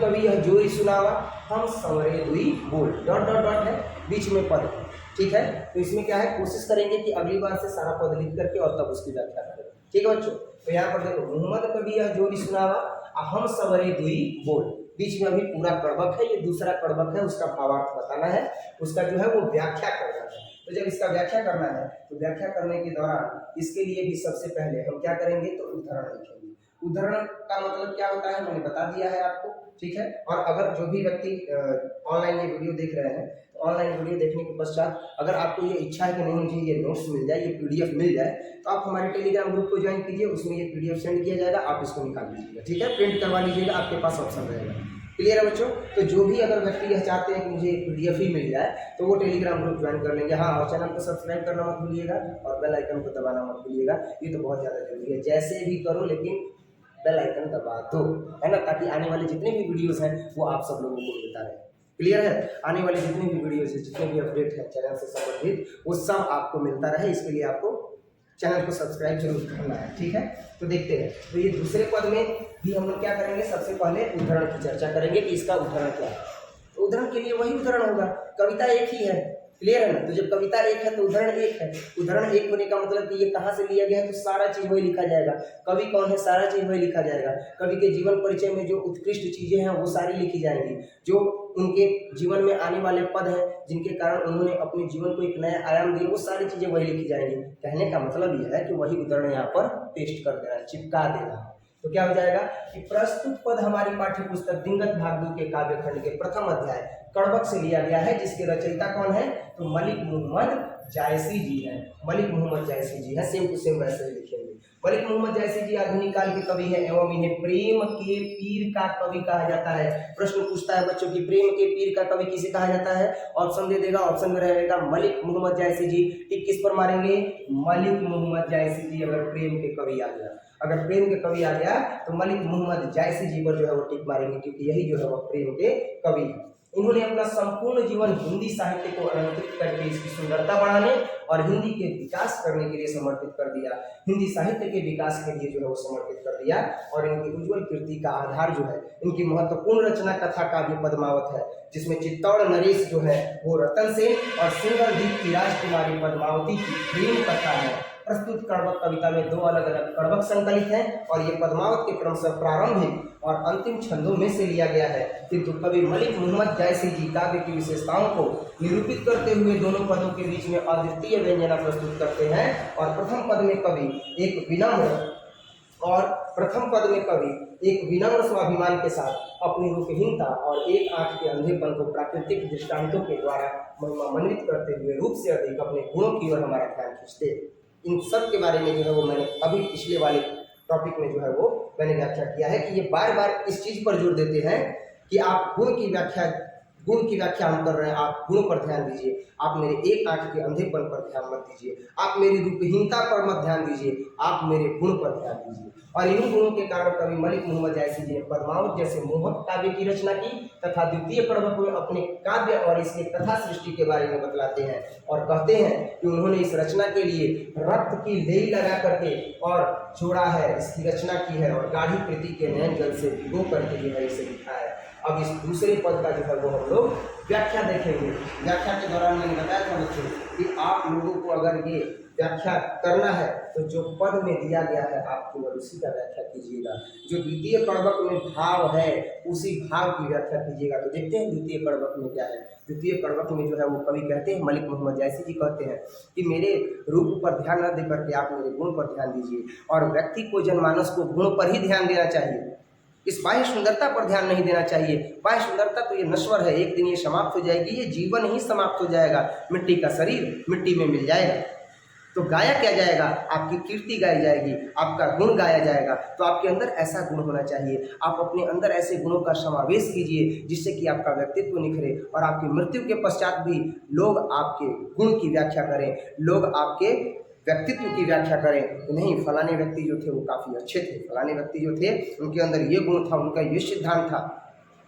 Speaker 1: कवि यह जोरी सुनावा, हम संवरे दुई बोल, डॉट डॉट डॉट है, बीच में पद, ठीक है। तो इसमें क्या है, कोशिश करेंगे कि अगली बार से सारा पद लिख करके और तब उसकी व्याख्या करें, ठीक है बच्चों। तो यहाँ पर देखो, मोहम्मद कवि यह जोरी सुनावा, हम संवरे दुई बोल, बीच में अभी पूरा कड़बक है, ये दूसरा कड़बक है, उसका भावार्थ बताना है, उसका जो है वो व्याख्या करना है। तो जब इसका व्याख्या करना है तो व्याख्या करने के दौरान इसके लिए भी सबसे पहले हम क्या करेंगे, तो उदाहरण लिखेंगे। उदाहरण का मतलब क्या होता है मैंने बता दिया है आपको, ठीक है। और अगर जो भी व्यक्ति ऑनलाइन ये वीडियो देख रहे हैं, तो ऑनलाइन वीडियो देखने के पश्चात अगर आपको ये इच्छा है कि नहीं मुझे ये नोट्स मिल जाए, ये PDF मिल जाए, तो आप हमारे टेलीग्राम ग्रुप को ज्वाइन कीजिए, उसमें ये PDF सेंड किया जाएगा, आप इसको निकाल लीजिएगा, ठीक है, प्रिंट करवा लीजिएगा, आपके पास ऑप्शन रहेगा। क्लियर है बच्चों। तो जो भी अगर व्यक्ति यह चाहते हैं कि मुझे PDF ही मिल जाए, तो वो टेलीग्राम ग्रुप ज्वाइन कर लेंगे। हाँ, और चैनल को सब्सक्राइब करना मत भूलिएगा और बेल आइकन को दबाना मत भूलिएगा, ये तो बहुत ज़्यादा जरूरी है। जैसे भी करो लेकिन बेल आइकन दबा दो, है ना, ताकि आने वाले जितने भी वीडियोस हैं वो आप सब लोगों को मिलता रहे। क्लियर है, आने वाले जितने भी वीडियोस हैं, जितने भी अपडेट हैं चैनल से संबंधित, वो सब आपको मिलता रहे, इसके लिए आपको चैनल को सब्सक्राइब जरूर करना है, ठीक है। तो देखते हैं, तो ये दूसरे पद में भी हम लोग क्या करेंगे, सबसे पहले उदाहरण की चर्चा करेंगे कि इसका उदाहरण क्या है। तो उदाहरण के लिए वही उदाहरण होगा, कविता एक ही है, क्लियर है ना। तो जब कविता एक है तो उदाहरण एक है। उदाहरण एक होने का मतलब कि ये कहाँ से लिया गया है, तो सारा चीज वही लिखा जाएगा। कवि कौन है, सारा चीज वही लिखा जाएगा। कवि के जीवन परिचय में जो उत्कृष्ट चीजें हैं वो सारी लिखी जाएंगी, जो उनके जीवन में आने वाले पद हैं जिनके कारण उन्होंने अपने जीवन को एक नया आयाम दिया, वो सारी चीजें वही लिखी जाएंगी। कहने का मतलब यह है कि वही उदाहरण यहाँ पर पेस्ट कर देना, चिपका देना। तो क्या हो जाएगा कि प्रस्तुत पद हमारी पाठ्य पुस्तक दिंगत भाग 2 के काव्य खंड के प्रथम अध्याय कड़बक से लिया गया है, जिसके रचयिता कौन है, तो मलिक मोहम्मद जायसी जी हैं। मलिक मोहम्मद जायसी जी हैं, सेम टू सेम वैसे ही लिखेंगे। मलिक मोहम्मद जायसी जी आधुनिक काल के कवि हैं एवं इन्हें प्रेम के पीर का कवि कहा जाता है। प्रश्न पूछता है बच्चों की प्रेम के पीर का कवि किसे कहा जाता है, ऑप्शन दे देगा, ऑप्शन में रहेगा मलिक मोहम्मद जायसी जी। टिक किस पर मारेंगे, मलिक मोहम्मद जायसी जी। अगर प्रेम के कवि आ गया, अगर प्रेम के कवि आ गया तो मलिक मोहम्मद जायसी जी पर जो है वो टिक मारेंगे, क्योंकि यही जो है वो प्रेम के कवि हैं। इन्होंने अपना संपूर्ण जीवन हिंदी साहित्य को अलंकृत करके इसकी सुंदरता बढ़ाने और हिंदी के विकास करने के लिए समर्पित कर दिया। हिंदी साहित्य के विकास के लिए जो है वो समर्पित कर दिया। और इनकी उज्जवल कीर्ति का आधार जो है इनकी महत्वपूर्ण रचना कथा काव्य पद्मावत है, जिसमें चित्तौड़ नरेश जो है वो रतन सेन और सिंगलदीप की राजकुमारी पद्मावती की प्रेम कथा है। प्रस्तुत कड़बक कविता में 2 अलग अलग कड़बक संकलित हैं और ये पद्मावत के क्रमशः प्रारंभिक और अंतिम छंदों में से लिया गया है। किंतु कवि मलिक मोहम्मद जायसी जी काव्य की विशेषताओं को निरूपित करते हुए दोनों पदों के बीच में अद्वितीय व्यंजना प्रस्तुत करते हैं। और प्रथम पद में कवि एक विनम्र स्वाभिमान के साथ अपनी रूपहीनता और एक आंख के अंधेपन को प्राकृतिक दृष्टांतों के द्वारा महिमान्वित करते हुए रूप से अधिक अपने गुणों की ओर हमारा ध्यान खींचते हैं। इन सब के बारे में जो है वो मैंने अभी पिछले वाले टॉपिक में जो है वो मैंने व्याख्या किया है कि ये बार बार इस चीज पर जोर देते हैं कि आप गुण की व्याख्या हम कर रहे हैं, आप गुण पर ध्यान दीजिए, आप मेरे एक आंख के अंधेपन पर ध्यान मत दीजिए, आप मेरी रूपहीनता पर मत ध्यान दीजिए, आप मेरे गुण पर ध्यान दीजिए। और इन्हीं गुणों के कारण कवि मलिक मोहम्मद जायसी जी ने पद्मावत जैसे मोहक काव्य की रचना की तथा द्वितीय कड़बक में अपने काव्य और इसके कथा सृष्टि के बारे में बतलाते हैं और कहते हैं कि उन्होंने इस रचना के लिए रक्त की लेई लगा करके और जोड़ा है, इसकी रचना की है और गाढ़ी कृति के नयन जल से भिगो करके जो है इसे लिखा है। अब इस दूसरे पद का जो है वो हम लोग व्याख्या देखेंगे। व्याख्या के दौरान मैंने बताया था बच्चों कि आप लोगों को अगर ये व्याख्या करना है तो जो पद में दिया गया है आप केवल उसी का व्याख्या कीजिएगा। जो द्वितीय कड़वक में भाव है उसी भाव की व्याख्या कीजिएगा। तो देखते हैं द्वितीय कड़वक में क्या है। द्वितीय कड़वक में जो है वो कवि कहते हैं, मलिक मोहम्मद जायसी जी कहते हैं कि मेरे रूप पर ध्यान न देकर के आप मेरे गुण पर ध्यान दीजिए। और व्यक्ति को, जनमानस को गुण पर ही ध्यान देना चाहिए, इस बाह्य सुंदरता पर ध्यान नहीं देना चाहिए। बाह्य सुंदरता तो ये नश्वर है, एक दिन ये समाप्त हो जाएगी, ये जीवन ही समाप्त हो जाएगा, मिट्टी का शरीर मिट्टी में मिल जाएगा। तो गाया क्या जाएगा? आपकी कीर्ति गाई जाएगी, आपका गुण गाया जाएगा। तो आपके अंदर ऐसा गुण होना चाहिए, आप अपने अंदर ऐसे गुणों का समावेश कीजिए जिससे कि आपका व्यक्तित्व निखरे और आपकी मृत्यु के पश्चात भी लोग आपके गुण की व्याख्या करें, लोग आपके व्यक्तित्व की व्याख्या करें कि नहीं फलाने व्यक्ति जो थे वो काफ़ी अच्छे थे, फलाने व्यक्ति जो थे उनके अंदर ये गुण था, उनका ये सिद्धांत था,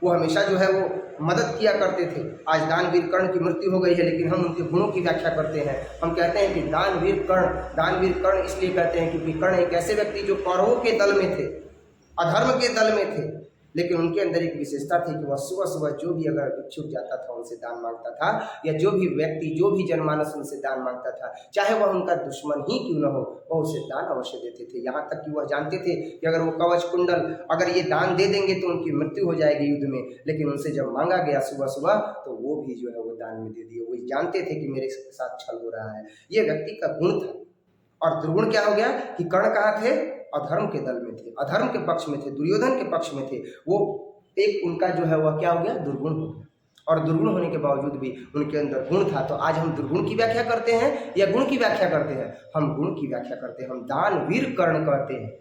Speaker 1: वो हमेशा जो है वो मदद किया करते थे। आज दानवीर कर्ण की मृत्यु हो गई है लेकिन हम उनके गुणों की व्याख्या करते हैं। हम कहते हैं कि दानवीर कर्ण इसलिए कहते हैं क्योंकि कर्ण एक ऐसे व्यक्ति जो कौरवों के दल में थे, अधर्म के दल में थे, लेकिन उनके अंदर एक विशेषता थी कि वह सुबह सुबह जो भी अगर भिक्षुक जाता था उनसे दान मांगता था, या जो भी व्यक्ति, जो भी जनमानस उनसे दान मांगता था, चाहे वह उनका दुश्मन ही क्यों न हो, वह उसे दान अवश्य देते थे। यहाँ तक कि वह जानते थे कि अगर वो कवच कुंडल अगर ये दान दे देंगे तो उनकी मृत्यु हो जाएगी युद्ध में, लेकिन उनसे जब मांगा गया सुबह सुबह तो वो भी जो है वो दान में दे दिए। वो जानते थे कि मेरे साथ छल हो रहा है, ये व्यक्ति का गुण था। और दुर्गुण क्या हो गया कि कर्ण कहाँ थे? अधर्म के दल में थे, अधर्म के पक्ष में थे, दुर्योधन के पक्ष में थे। वो एक उनका जो है वह क्या हो गया? दुर्गुण हो गया। और दुर्गुण होने के बावजूद भी उनके अंदर गुण था। तो आज हम दुर्गुण की व्याख्या करते हैं या गुण की व्याख्या करते हैं? हम गुण की व्याख्या करते हैं, हम दानवीर कर्ण कहते हैं।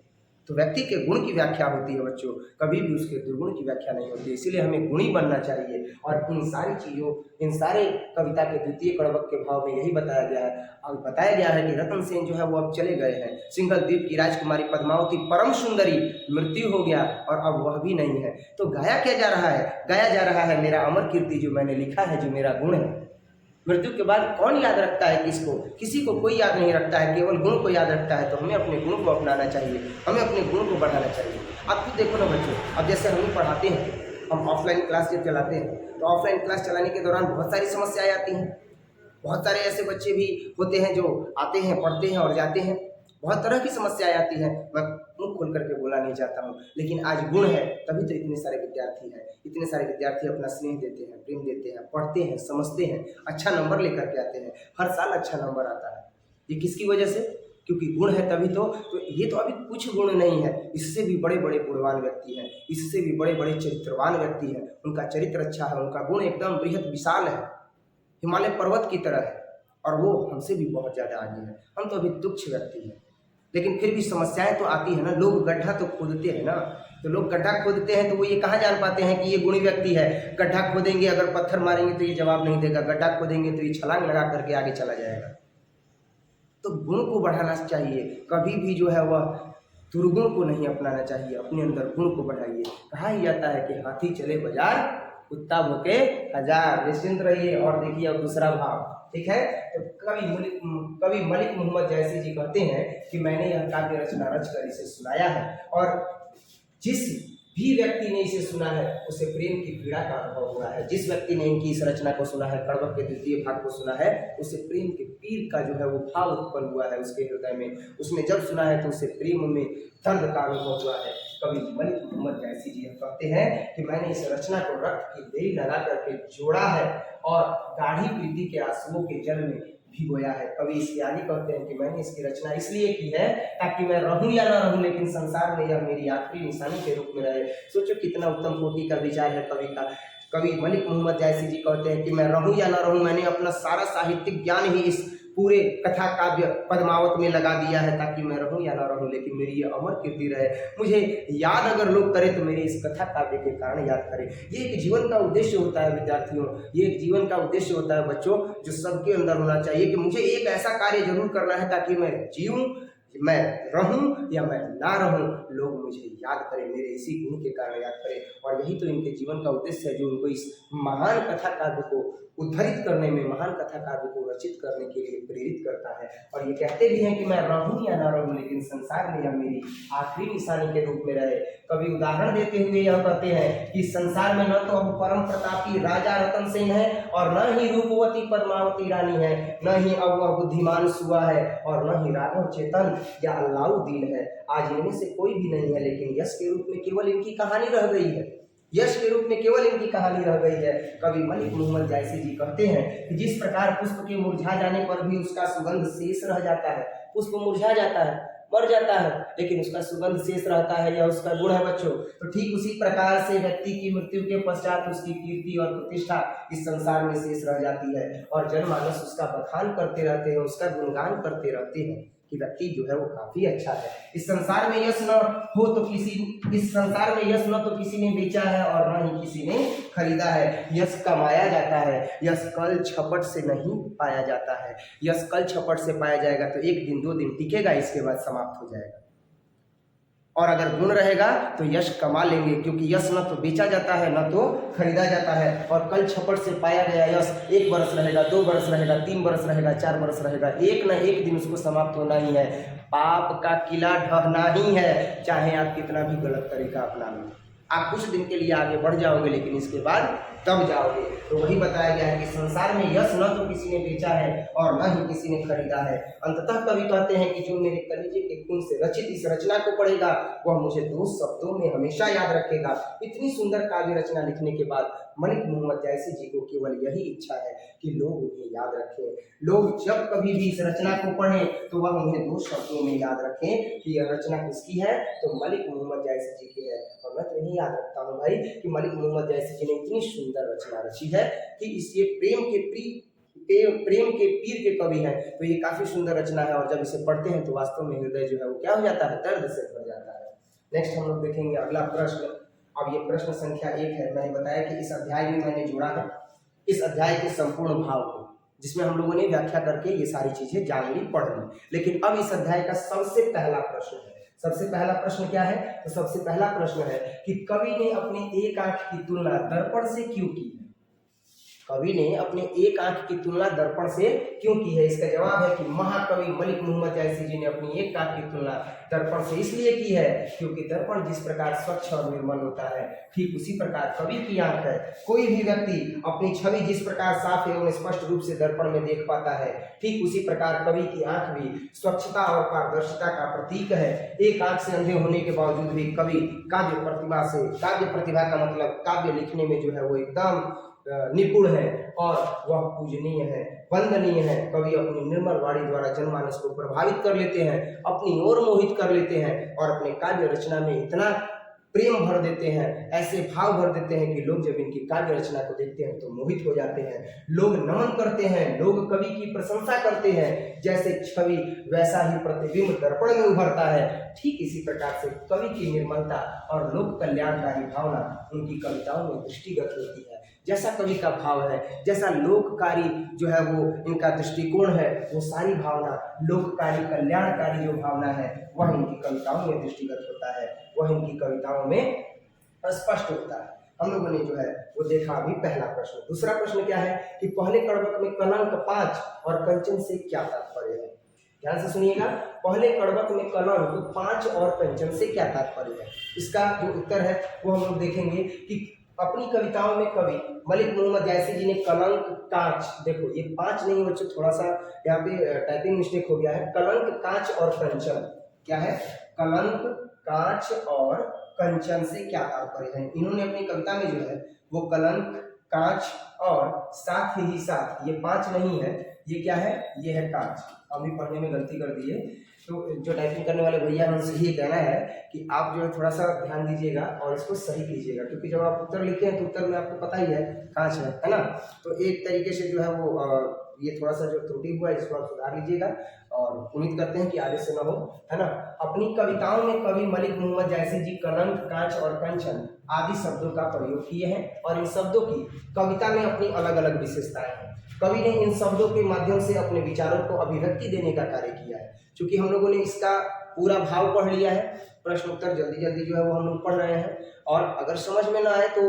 Speaker 1: तो व्यक्ति के गुण की व्याख्या होती है बच्चों, कभी भी उसके दुर्गुण की व्याख्या नहीं होती। इसीलिए हमें गुणी बनना चाहिए। और इन सारी चीज़ों, इन सारे कविता के द्वितीय कड़वक के भाव में यही बताया गया है। अब बताया गया है कि रतन सेन जो है वो अब चले गए हैं, सिंघल द्वीप की राजकुमारी पद्मावती परम सुंदरी, मृत्यु हो गया और अब वह भी नहीं है। तो गाया क्या जा रहा है? गाया जा रहा है मेरा अमर कीर्ति जो मैंने लिखा है, जो मेरा गुण है। मृत्यु के बाद कौन याद रखता है किसको? किसी को कोई याद नहीं रखता है, केवल गुण को याद रखता है। तो हमें अपने गुण को अपनाना चाहिए, हमें अपने गुण को बढ़ाना चाहिए। अब खुद देखो ना बच्चों, अब जैसे हम पढ़ाते हैं, हम ऑफलाइन क्लास जब चलाते हैं तो ऑफलाइन क्लास चलाने के दौरान बहुत सारी समस्याएं आती हैं। बहुत सारे ऐसे बच्चे भी होते हैं जो आते हैं, पढ़ते हैं और जाते हैं। बहुत तरह की समस्याएं आती हैं, मैं मुंह खोल करके बोला नहीं चाहता हूँ, लेकिन आज गुण है तभी तो इतने सारे विद्यार्थी हैं। इतने सारे विद्यार्थी अपना स्नेह देते हैं, प्रेम देते हैं, पढ़ते हैं, समझते हैं, अच्छा नंबर लेकर के आते हैं। हर साल अच्छा नंबर आता है। ये किसकी वजह से? क्योंकि गुण है तभी तो ये तो अभी कुछ गुण नहीं है, इससे भी बड़े बड़े गुणवान व्यक्ति हैं, इससे भी बड़े बड़े चरित्रवान व्यक्ति हैं। उनका चरित्र अच्छा है, उनका गुण एकदम बृहत विशाल है, हिमालय पर्वत की तरह है, और वो हमसे भी बहुत ज़्यादा आगे है। हम तो अभी तुच्छ व्यक्ति हैं, लेकिन फिर भी समस्याएं तो आती है ना। लोग गड्ढा तो खोदते हैं ना, तो लोग गड्ढा खोदते हैं तो वो ये कहाँ जान पाते हैं कि ये गुणी व्यक्ति है? गड्ढा खोदेंगे, अगर पत्थर मारेंगे तो ये जवाब नहीं देगा, गड्ढा खोदेंगे तो ये छलांग लगा करके आगे चला जाएगा। तो गुण को बढ़ाना चाहिए, कभी भी जो है वह दुर्गुण को नहीं अपनाना चाहिए, अपने अंदर गुण को बढ़ाइए। कहा ही जाता है कि हाथी चले बाजार, कुत्ता भूखे हजार। निश्चिंत रहिए। और देखिए अब दूसरा भाव, ठीक है। तो कवि मलिक मोहम्मद जायसी जी कहते हैं कि मैंने यह काव्य रचना रचकर इसे सुनाया है, और जिस भी व्यक्ति ने इसे सुना है उसे प्रेम की पीड़ा का अनुभव हुआ है। जिस व्यक्ति ने इनकी इस रचना को सुना है, कड़वक के द्वितीय भाग को सुना है, उसे प्रेम के पीर का जो है वो भाव उत्पन्न हुआ है उसके हृदय में। उसने जब सुना है तो उसे प्रेम में दर्द का अनुभव हुआ है। कवि मलिक मोहम्मद जायसी जी कहते हैं कि मैंने इस रचना को रक्त की देरी लगा करके जोड़ा है और गाढ़ी प्रीति के आंसुओं के जल में भिगोया है। कवि इसके आगे कहते हैं कि मैंने इसकी रचना इसलिए की है ताकि मैं रहूं या ना रहूं, लेकिन संसार में यह मेरी आखिरी निशानी के रूप में रहे। सोचो कितना उत्तम कोटि का विचार है कवि का। कवि मलिक मोहम्मद जायसी जी कहते हैं कि मैं रहूं या ना रहूं, मैंने अपना सारा साहित्यिक ज्ञान ही इस पूरे कथा काव्य पद्मावत में लगा दिया है ताकि मैं रहूं या ना रहूं, लेकिन मेरी ये अमर कीर्ति रहे। मुझे याद अगर लोग करें तो मेरे इस कथा काव्य के कारण याद करें। ये एक जीवन का उद्देश्य होता है विद्यार्थियों, ये एक जीवन का उद्देश्य होता है बच्चों, जो सबके अंदर होना चाहिए कि मुझे एक ऐसा कार्य जरूर करना है ताकि मैं जीऊँ, मैं रहूं या मैं ना रहूं, लोग मुझे याद करें, मेरे इसी गुण के कारण याद करें। और यही तो इनके जीवन का उद्देश्य है जो उनको इस महान कथा काव्य को उद्धरित करने में, महान कथा काव्य को रचित करने के लिए प्रेरित करता है। और ये कहते भी हैं कि मैं रहूं या ना रहूं, लेकिन संसार में यह मेरी आखिरी निशानी के रूप में रहे। कवि उदाहरण देते हुए यह कहते हैं कि संसार में न तो अब परम प्रतापी राजा रतन सिंह है, और न ही रूपवती पद्मावती रानी है, न ही अब वह बुद्धिमान सुआ है, और न ही राघव चेतन या अल्लाउद्दीन है। आज इनमें से कोई भी नहीं है, लेकिन यश के रूप में केवल इनकी कहानी रह गई है। यश के रूप में केवल इनकी कहानी रह गई है। कवि मलिक मोहम्मद जायसी जी कहते हैं कि जिस प्रकार पुष्प के मुरझा जाने पर भी उसका सुगंध शेष रह जाता है, पुष्प मुरझा जाता है, मर जाता है, लेकिन उसका सुगंध शेष रहता है, या उसका गुण है बच्चों। तो ठीक उसी प्रकार से व्यक्ति की मृत्यु के पश्चात उसकी कीर्ति और प्रतिष्ठा इस संसार में शेष रह जाती है, और जनमानस उसका बखान करते रहते हैं, उसका गुणगान करते रहते हैं कि व्यक्ति जो है वो काफी अच्छा है। इस संसार में यश न हो तो इस संसार में यश न तो किसी ने बेचा है, और न ही किसी ने खरीदा है। यश कमाया जाता है, यश कल छपट से नहीं पाया जाता है। यश कल छपट से पाया जाएगा तो एक दिन दो दिन टिकेगा, इसके बाद समाप्त हो जाएगा। और अगर गुण रहेगा तो यश कमा लेंगे, क्योंकि यश न तो बेचा जाता है, न तो खरीदा जाता है। और कल छपट से पाया गया यश 1 वर्ष रहेगा, 2 वर्ष रहेगा, 3 वर्ष रहेगा, 4 वर्ष रहेगा, एक न एक दिन उसको समाप्त होना ही है। पाप का किला ढहना ही है, चाहे आप कितना भी गलत तरीका अपना लो। आप कुछ दिन के लिए आगे बढ़ जाओगे, लेकिन इसके बाद दब जाओगे। तो वही बताया गया है कि संसार में यश न तो किसी ने बेचा है, और न ही किसी ने खरीदा है। अंततः कवि कहते हैं कि जो मेरे कलेजे के खून से रचित इस रचना को पढ़ेगा, वह मुझे 2 शब्दों में हमेशा याद रखेगा। इतनी सुंदर काव्य रचना लिखने के बाद मलिक मोहम्मद जायसी जी को केवल यही इच्छा है कि लोग उन्हें याद रखें। लोग जब कभी भी इस रचना को पढ़ें तो वह उन्हें 2 शब्दों में याद रखें कि यह रचना किसकी है, तो मलिक मोहम्मद जायसी जी की है। और मैं तो यही याद रखता हूँ भाई कि मलिक मोहम्मद जायसी जी ने इतनी सुंदर रचना रची है कि ये प्रेम के पीर के कवि हैं। तो ये काफी सुंदर रचना है, और जब इसे पढ़ते हैं तो वास्तव में हृदय जो है वो क्या हो जाता है, दर्द से भर जाता है। नेक्स्ट हम लोग देखेंगे अगला प्रश्न। अब ये प्रश्न संख्या 1 है। मैंने बताया कि इस अध्याय में मैंने जोड़ा है इस अध्याय के संपूर्ण भाव को, जिसमें हम लोगों ने व्याख्या करके ये सारी चीजें जान ली, पढ़ ली। लेकिन अब इस अध्याय का सबसे पहला प्रश्न है। सबसे पहला प्रश्न क्या है, तो सबसे पहला प्रश्न है कि कवि ने अपने एक आंख की तुलना दर्पण से क्यों की है। कवि ने अपने एक आंख की तुलना दर्पण से क्यों की है। इसका जवाब है कि महाकवि मलिक मोहम्मद जायसी जी ने अपनी एक आंख की तुलना दर्पण से इसलिए की है क्योंकि दर्पण जिस प्रकार स्वच्छ और निर्मल होता है, ठीक उसी प्रकार कवि की आंख है। कोई भी व्यक्ति अपनी छवि जिस प्रकार साफ एवं स्पष्ट रूप से दर्पण में देख पाता है, ठीक उसी प्रकार कवि की आंख भी स्वच्छता और पारदर्शिता का प्रतीक है। एक आंख से अंधे होने के बावजूद भी कवि काव्य प्रतिभा का मतलब काव्य लिखने में जो है वो एकदम निपुण है, और वह पूजनीय है, वंदनीय है। कवि अपनी निर्मल वाणी द्वारा जनमानस को प्रभावित कर लेते हैं, अपनी ओर मोहित कर लेते हैं, और अपने काव्य रचना में इतना प्रेम भर देते हैं, ऐसे भाव भर देते हैं कि लोग जब इनकी काव्य रचना को देखते हैं तो मोहित हो जाते हैं। लोग नमन करते हैं, लोग कवि की प्रशंसा करते हैं। जैसे छवि वैसा ही प्रतिबिंब दर्पण में उभरता है, ठीक इसी प्रकार से कवि की निर्मलता और लोक कल्याणकारी भावना उनकी कविताओं में दृष्टिगत होती है। जैसा कवि का भाव है, जैसा लोककारी जो है वो इनका दृष्टिकोण है, वो सारी भावना लोककारी कल्याणकारी जो भावना है वह इनकी कविताओं में दृष्टिगत होता है, वह इनकी कविताओं में स्पष्ट होता है। हम लोगों ने जो है वो देखा अभी पहला प्रश्न। दूसरा प्रश्न क्या है कि पहले कड़बक में कलंक 5 और कंचन से क्या तात्पर्य है। ध्यान से सुनिएगा, पहले कड़बक में कलंक 5 और कंचन से क्या तात्पर्य है। इसका जो उत्तर है वो हम लोग देखेंगे कि अपनी कविताओं में कवि मलिक मोहम्मद जायसी जी ने कलंक, कांच, देखो ये 5 नहीं बच्चों, थोड़ा सा यहाँ पे टाइपिंग मिस्टेक हो गया है। कलंक, कांच और कंचन क्या है, कलंक, कांच और कंचन से क्या तात्पर्य है। इन्होंने अपनी कविता में जो है वो कलंक, कांच और साथ ही साथ, ये 5 नहीं है, ये क्या है, ये है कांच। अभी पढ़ने में गलती कर दी है, तो जो टाइपिंग करने वाले भैया हैं उनसे ये कहना है कि आप जो है थोड़ा सा ध्यान दीजिएगा और इसको सही कीजिएगा, क्योंकि जब आप उत्तर लिखे हैं तो उत्तर में आपको पता ही है कांच है ना। तो एक तरीके से जो है वो ये थोड़ा सा जो त्रुटि हुआ है इसको आप सुधार लीजिएगा, और उम्मीद करते हैं कि आगे से ना हो, है ना। अपनी कविताओं में कवि मलिक मोहम्मद जायसी जी कलंक, कांच और कंचन आदि शब्दों का प्रयोग किए हैं, और इन शब्दों की कविता में अपनी अलग अलग विशेषताएं हैं। कवि ने इन शब्दों के माध्यम से अपने विचारों को अभिव्यक्ति देने का कार्य किया है। चूंकि हम लोगों ने इसका पूरा भाव पढ़ लिया है, प्रश्न उत्तर जल्दी जल्दी जो है वो हम लोग पढ़ रहे हैं। और अगर समझ में ना आए तो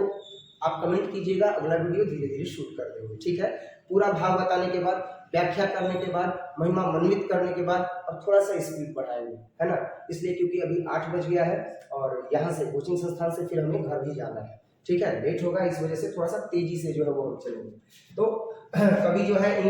Speaker 1: आप कमेंट कीजिएगा, अगला वीडियो धीरे धीरे शूट कर देंगे, ठीक है। पूरा भाव बताने के बाद, व्याख्या करने के बाद, महिमा मनवित करने के बाद अब थोड़ा सा स्पीड बढ़ाएंगे, है ना। इसलिए क्योंकि अभी 8 बज गया है और यहाँ से कोचिंग संस्थान से फिर हमें घर भी जाना है, ठीक है। लेट होगा, इस वजह से थोड़ा सा तेजी से जो है वो हम चलेंगे। तो कवि जो है इन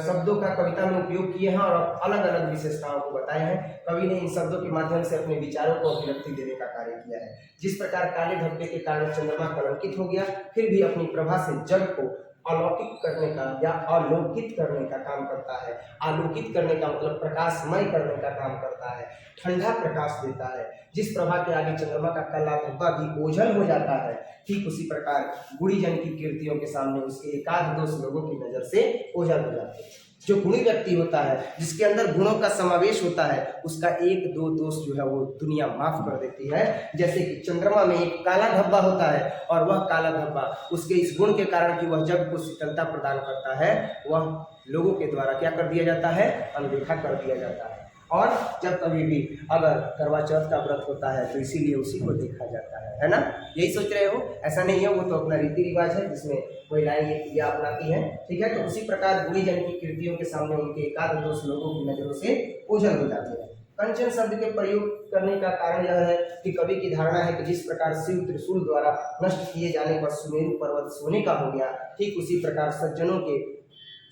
Speaker 1: शब्दों का कविता में उपयोग किए हैं और अलग अलग विशेषताओं को बताए हैं। कवि ने इन शब्दों के माध्यम से अपने विचारों को अभिव्यक्ति देने का कार्य किया है। जिस प्रकार काले धब्बे के कारण चंद्रमा कलंकित हो गया, फिर भी अपनी प्रभा से जग को अलौकिक करने का या अलौकित करने का काम करता है। आलोकित करने का मतलब प्रकाशमय करने का काम करता है, ठंडा प्रकाश देता है। जिस प्रभा के आगे चंद्रमा का काला धब्बा भी ओझल हो जाता है, ठीक उसी प्रकार गुणीजन की कीर्तियों के सामने उसके एकाध दोष लोगों की नजर से ओझल हो जाते हैं। जो गुणी व्यक्ति होता है, जिसके अंदर गुणों का समावेश होता है, उसका एक दो दोष जो है वो दुनिया माफ कर देती है। जैसे कि चंद्रमा में एक काला धब्बा होता है और वह काला धब्बा उसके इस गुण के कारण कि वह जग को शीतलता प्रदान करता है, वह लोगों के द्वारा क्या कर दिया जाता है, अनदेखा कर दिया जाता है। और जब कभी भी अगर करवा चौथ का व्रत होता है तो इसीलिए उसी को देखा जाता है ना। यही सोच रहे हो? ऐसा नहीं है, वो तो अपना रीति रिवाज है जिसमें महिलाएं ये क्रिया अपनाती हैं, ठीक है। तो उसी प्रकार गुणीजन की कीर्तियों के सामने उनके एकाध दोष लोगों की नजरों से ओझल हो जाते हैं। कंचन शब्द के प्रयोग करने का कारण यह है कि कवि की धारणा है कि जिस प्रकार शिव त्रिशूल द्वारा नष्ट किए जाने पर सुमेरु पर्वत सोने का हो गया, ठीक उसी प्रकार सज्जनों के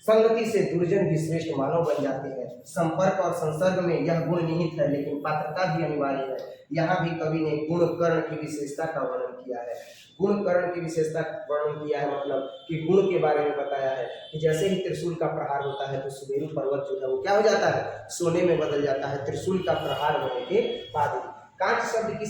Speaker 1: संगति से दुर्जन भी श्रेष्ठ मानव बन जाते हैं। संपर्क और संसर्ग में यह गुण निहित है, लेकिन पात्रता भी अनिवार्य है। यहाँ भी कवि ने गुण कर्ण की विशेषता का वर्णन किया है। गुण कर्ण की विशेषता वर्णन किया है मतलब कि गुण के बारे में बताया है कि जैसे ही त्रिशूल का प्रहार होता है तो सुमेरु पर्वत जो है वो क्या हो जाता है, सोने में बदल जाता है, त्रिशूल का प्रहार होने के बाद। कांच शब्द की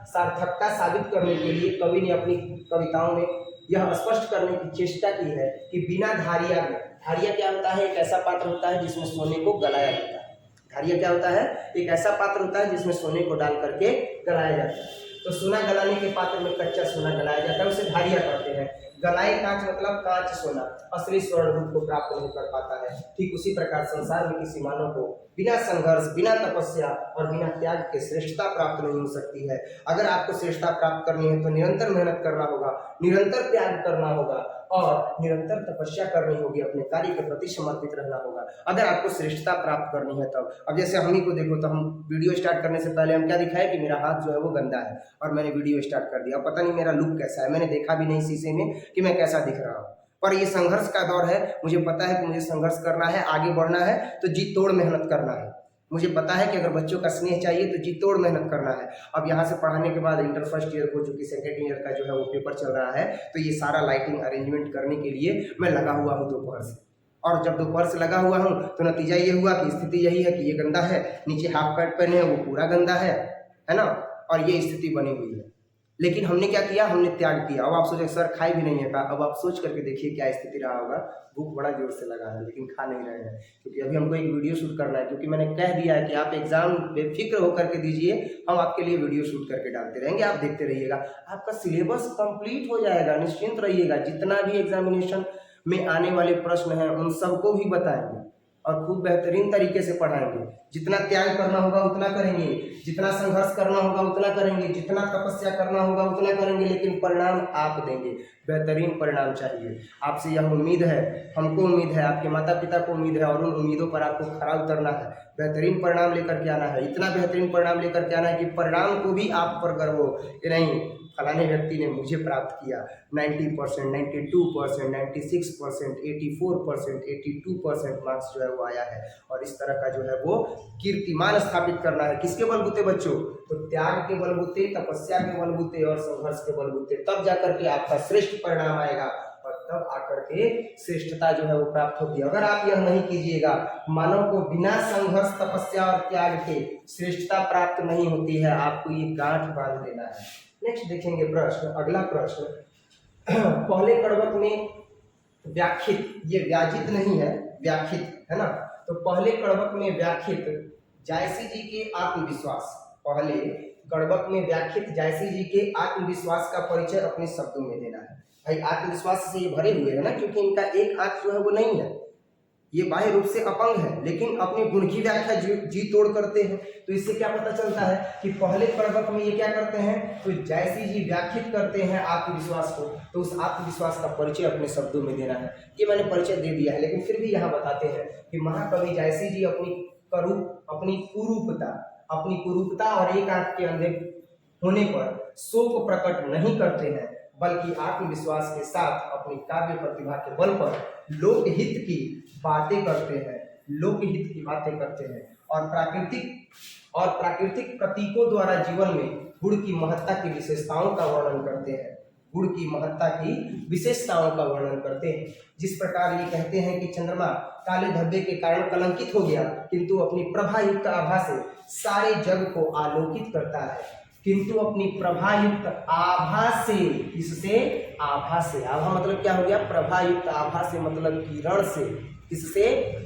Speaker 1: सार्थकता साबित करने के लिए कवि ने अपनी कविताओं में यह स्पष्ट करने की चेष्टा की है कि बिना धारिया में, धारिया क्या होता है, एक ऐसा पात्र होता है जिसमें सोने को गलाया जाता है। धारिया क्या होता है, एक ऐसा पात्र होता है जिसमें सोने को डाल करके गलाया जाता है। तो सोना गलाने के पात्र में कच्चा सोना गलाया जाता है, उसे धारिया कहते हैं। गलाए कांच मतलब कांच सोना असली स्वर्ण रूप को प्राप्त नहीं कर पाता है। ठीक उसी प्रकार संसार में किसी मानव को बिना संघर्ष, बिना तपस्या और बिना त्याग के श्रेष्ठता प्राप्त नहीं हो सकती है। अगर आपको श्रेष्ठता प्राप्त करनी है तो निरंतर मेहनत करना होगा, निरंतर त्याग करना होगा और निरंतर तपस्या करनी होगी, अपने कार्य के प्रति समर्पित रहना होगा अगर आपको श्रेष्ठता प्राप्त करनी है तब। अब जैसे हम ही को देखो, तो हम वीडियो स्टार्ट करने से पहले हम क्या दिखाए कि मेरा हाथ जो है वो गंदा है और मैंने वीडियो स्टार्ट कर दिया। पता नहीं मेरा लुक कैसा है, मैंने देखा भी नहीं शीशे में कि मैं कैसा दिख रहा हूँ। पर ये संघर्ष का दौर है, मुझे पता है कि मुझे संघर्ष करना है, आगे बढ़ना है तो जी तोड़ मेहनत करना है। मुझे पता है कि अगर बच्चों का स्नेह चाहिए तो जी तोड़ मेहनत करना है। अब यहाँ से पढ़ाने के बाद इंटर फर्स्ट ईयर को, जो कि सेकेंड ईयर का जो है वो पेपर चल रहा है, तो ये सारा लाइटिंग अरेंजमेंट करने के लिए मैं लगा हुआ हूँ दोपहर से। और जब दोपहर से लगा हुआ हूँ तो नतीजा ये हुआ कि स्थिति यही है कि ये गंदा है, नीचे हाफ पैंट पहने हैं वो पूरा गंदा है ना, और ये स्थिति बनी हुई है। लेकिन हमने क्या किया, हमने त्याग किया। अब आप सोचे सर खाई भी नहीं है का, अब आप सोच करके देखिए क्या स्थिति रहा होगा। भूख बड़ा जोर से लगा है लेकिन खा नहीं रहे हैं, क्योंकि अभी हमको एक वीडियो शूट करना है। क्योंकि मैंने कह दिया है कि आप एग्जाम बेफिक्र होकर के दीजिए, हम आपके लिए वीडियो शूट करके डालते रहेंगे, आप देखते रहिएगा, आपका सिलेबस कंप्लीट हो जाएगा, निश्चिंत रहिएगा। जितना भी एग्जामिनेशन में आने वाले प्रश्न हैं उन सबको भी बताएंगे और खूब बेहतरीन तरीके से पढ़ाएंगे। जितना त्याग करना होगा उतना करेंगे, जितना संघर्ष करना होगा उतना करेंगे, जितना तपस्या करना होगा उतना करेंगे, लेकिन परिणाम आप देंगे, बेहतरीन परिणाम चाहिए। आपसे यह उम्मीद है, हमको उम्मीद है, आपके माता पिता को उम्मीद है, और उन उम्मीदों पर आपको खरा उतरना है, बेहतरीन परिणाम लेकर के आना है। इतना बेहतरीन परिणाम लेकर के आना है कि परिणाम को भी आप पर गर्व हो कि नहीं फलाने व्यक्ति ने मुझे प्राप्त किया 90%, 92%, 96%, 84%, 82% मार्क्स जो है वो आया है। और इस तरह का जो है वो कीर्तिमान स्थापित करना है। किसके बलबूते बच्चों? तो त्याग के बलबूते, तपस्या के बलबूते और संघर्ष के बलबूते। तब जाकर के आपका श्रेष्ठ परिणाम आएगा और तब आकर के श्रेष्ठता जो है वो प्राप्त होगी। अगर आप यह नहीं कीजिएगा, मानव को बिना संघर्ष, तपस्या और त्याग के श्रेष्ठता प्राप्त नहीं होती है, आपको ये गांठ बांध देना है। नेक्स्ट देखेंगे प्रश्न, अगला प्रश्न। पहले कड़वक में व्याख्यित, ये व्याजित नहीं है, व्याख्यित है ना। तो पहले कड़वक में व्याख्यित जायसी जी के आत्मविश्वास, पहले कड़वक में व्याख्यित जायसी जी के आत्मविश्वास का परिचय अपने शब्दों में देना है। भाई आत्मविश्वास से ये भरे हुए है ना, क्योंकि इनका एक आंख जो है वो नहीं है, ये बाह्य रूप से अपंग है, लेकिन अपने गुण की व्याख्या जी तोड़ करते हैं। तो इससे क्या पता चलता है कि पहले प्रवक में ये क्या करते हैं, तो जायसी जी व्याख्यात करते हैं आत्मविश्वास को। तो उस आत्मविश्वास का परिचय अपने शब्दों में देना है। ये मैंने परिचय दे दिया है, लेकिन फिर भी यहाँ बताते हैं कि महाकवि जायसी जी अपनी कुरूपता और एक आंख के अंधे होने पर शोक प्रकट नहीं करते हैं, बल्कि आत्मविश्वास के साथ अपनी काव्य प्रतिभा के बल पर लोकहित की बातें करते हैं, और प्राकृतिक प्रतीकों द्वारा जीवन में गुण की महत्ता की विशेषताओं का वर्णन करते हैं। जिस प्रकार ये कहते हैं कि चंद्रमा काले धब्बे के कारण कलंकित हो गया, किंतु अपनी प्रभा युक्त आभा से सारे जग को आलोकित करता है। इससे आभा से, आभा मतलब क्या हो गया, प्रभा युक्त आभा से मतलब किरण से, इससे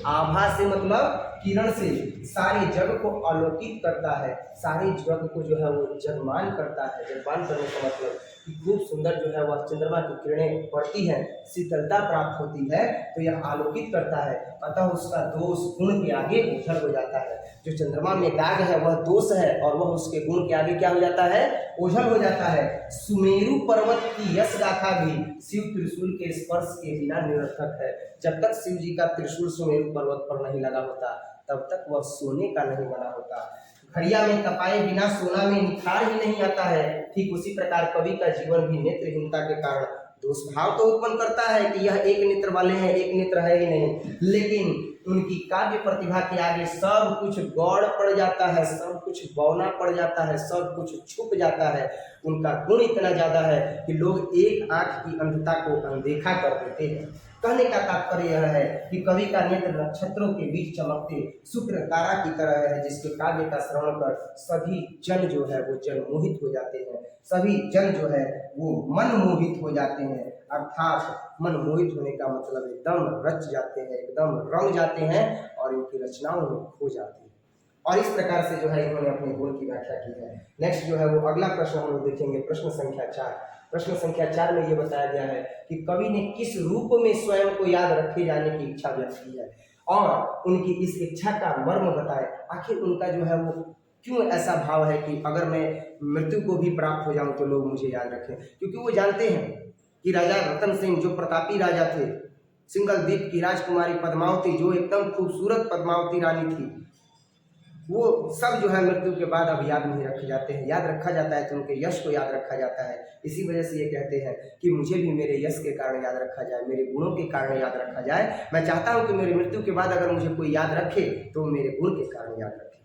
Speaker 1: आभा से मतलब किरण से सारे जग को आलोकित करता है, सारे जग को जो है वो जगमान करता है। जगमान करने का मतलब कि खूब सुंदर जो है वह चंद्रमा की किरणें पड़ती हैं, शीतलता प्राप्त होती है, तो यह आलोकित करता है। अतः उसका दोष गुण के आगे ओझल हो जाता है। जो चंद्रमा में दाग है वह दोष है, और वह उसके गुण के आगे क्या हो जाता है, ओझल हो जाता है। सुमेरु पर्वत की यश गाथा भी शिव त्रिशूल के स्पर्श के बिना निरर्थक है। जब तक शिव जी का त्रिशूल सुमेरु पर्वत पर नहीं लगा होता, तब तक वह सोने का नहीं बना होता। घड़िया में तपाए बिना सोना में निखार ही नहीं आता है। ठीक उसी प्रकार कवि का जीवन भी नेत्रहीनता के कारण दोष भाव तो उत्पन्न करता है कि यह एक नेत्र वाले हैं, एक नेत्र है ही नहीं, लेकिन उनकी काव्य प्रतिभा के आगे सब कुछ गौड़ पड़ जाता है, सब कुछ बौना पड़ जाता है, सब कुछ छुप जाता है। उनका गुण इतना ज्यादा है कि लोग एक आंख की अंधता को अनदेखा कर देते हैं। कहने का तात्पर्य यह है कि कवि का नेत्र नक्षत्रों के बीच चमकते शुक्र तारा की तरह है, जिसके काव्य का श्रवण कर सभी जन जो है वो जन मोहित हो जाते हैं, सभी जन जो है वो मन मोहित हो जाते हैं। अर्थात मन मोहित होने का मतलब एकदम रच जाते हैं, एकदम रंग जाते हैं और इनकी रचनाओं में खो जाते हैं। और इस प्रकार से जो है इन्होंने अपने गुण की व्याख्या की है। नेक्स्ट जो है वो अगला प्रश्न हम लोग देखेंगे, प्रश्न संख्या 4। प्रश्न संख्या 4 में ये बताया गया है कि कवि ने किस रूप में स्वयं को याद रखे जाने की इच्छा व्यक्त की है, और उनकी इस इच्छा का मर्म बताए। आखिर उनका जो है वो क्यों ऐसा भाव है कि अगर मैं मृत्यु को भी प्राप्त हो जाऊं तो लोग मुझे याद रखें। क्योंकि वो जानते हैं कि राजा रतन सिंह जो प्रतापी राजा थे, सिंगल द्वीप की राजकुमारी पद्मावती जो एकदम खूबसूरत पद्मावती रानी थी, वो सब जो है मृत्यु के बाद अब याद नहीं रखे जाते हैं। याद रखा जाता है तो उनके यश को याद रखा जाता है। इसी वजह से ये कहते हैं कि मुझे भी मेरे यश के कारण याद रखा जाए, मेरे गुणों के कारण याद रखा जाए। मैं चाहता हूं कि मेरी मृत्यु के बाद अगर मुझे कोई याद रखे तो मेरे गुण के कारण याद रखे।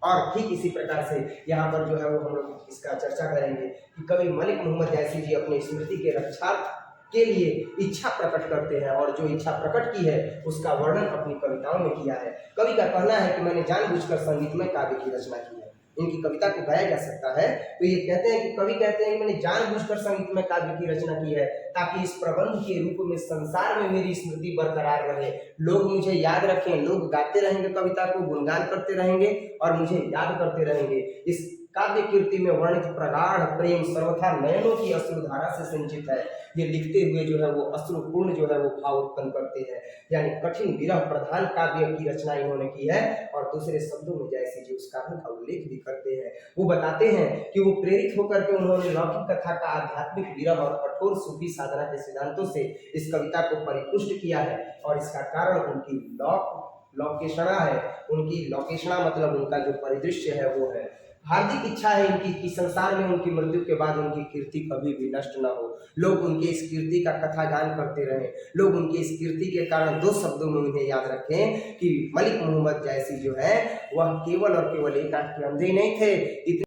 Speaker 1: और ठीक इसी प्रकार से यहाँ पर जो है वो हम लोग इसका चर्चा करेंगे कि कवि मलिक मोहम्मद जैसी जी अपनी स्मृति के रक्षार्थ के लिए इच्छा प्रकट करते हैं, और जो इच्छा प्रकट की है उसका वर्णन अपनी कविताओं में किया है। कवि का कहना है कि मैंने जानबूझकर संगीतमय काव्य की रचना की है। इनकी कविता को गाया जा सकता है तो ये कहते हैं कि कवि कहते हैं कि मैंने जानबूझकर संगीतमय काव्य की रचना की है, ताकि इस प्रबंध के रूप में संसार में मेरी स्मृति बरकरार रहे, लोग मुझे याद रखें, लोग गाते रहेंगे, कविता को गुणगान करते रहेंगे और मुझे याद करते रहेंगे। इस काव्य कीर्ति में वर्णित प्रगाढ़ प्रेम सर्वथा नयनों की अश्रुधारा से संचित है। ये लिखते हुए जो है वो अश्रुपूर्ण जो है वो भाव उत्पन्न करते हैं। यानी कठिन विरह प्रधान काव्य की रचना इन्होंने की है। और दूसरे शब्दों में जैसे जी उस काव्य का उल्लेख भी करते हैं। वो बताते हैं कि वो प्रेरित होकर के उन्होंने लौकिक कथा का आध्यात्मिक विरह और कठोर सूफी साधना के सिद्धांतों से इस कविता को परिपुष्ट किया है। और इसका कारण उनकी लौकेषणा है। उनकी लौकेषणा मतलब उनका जो परिदृश्य है वो है। हार्दिक इच्छा है इनकी कि संसार में उनकी मृत्यु के बाद उनकी कीर्ति कभी भी नष्ट न हो, लोग उनके इस कीर्ति का कथागान करते रहें, लोग उनकी इस कीर्ति के कारण दो शब्दों में उन्हें याद रखें कि मलिक मोहम्मद जैसी जो है वह केवल और केवल एक आंख के अंधे नहीं थे।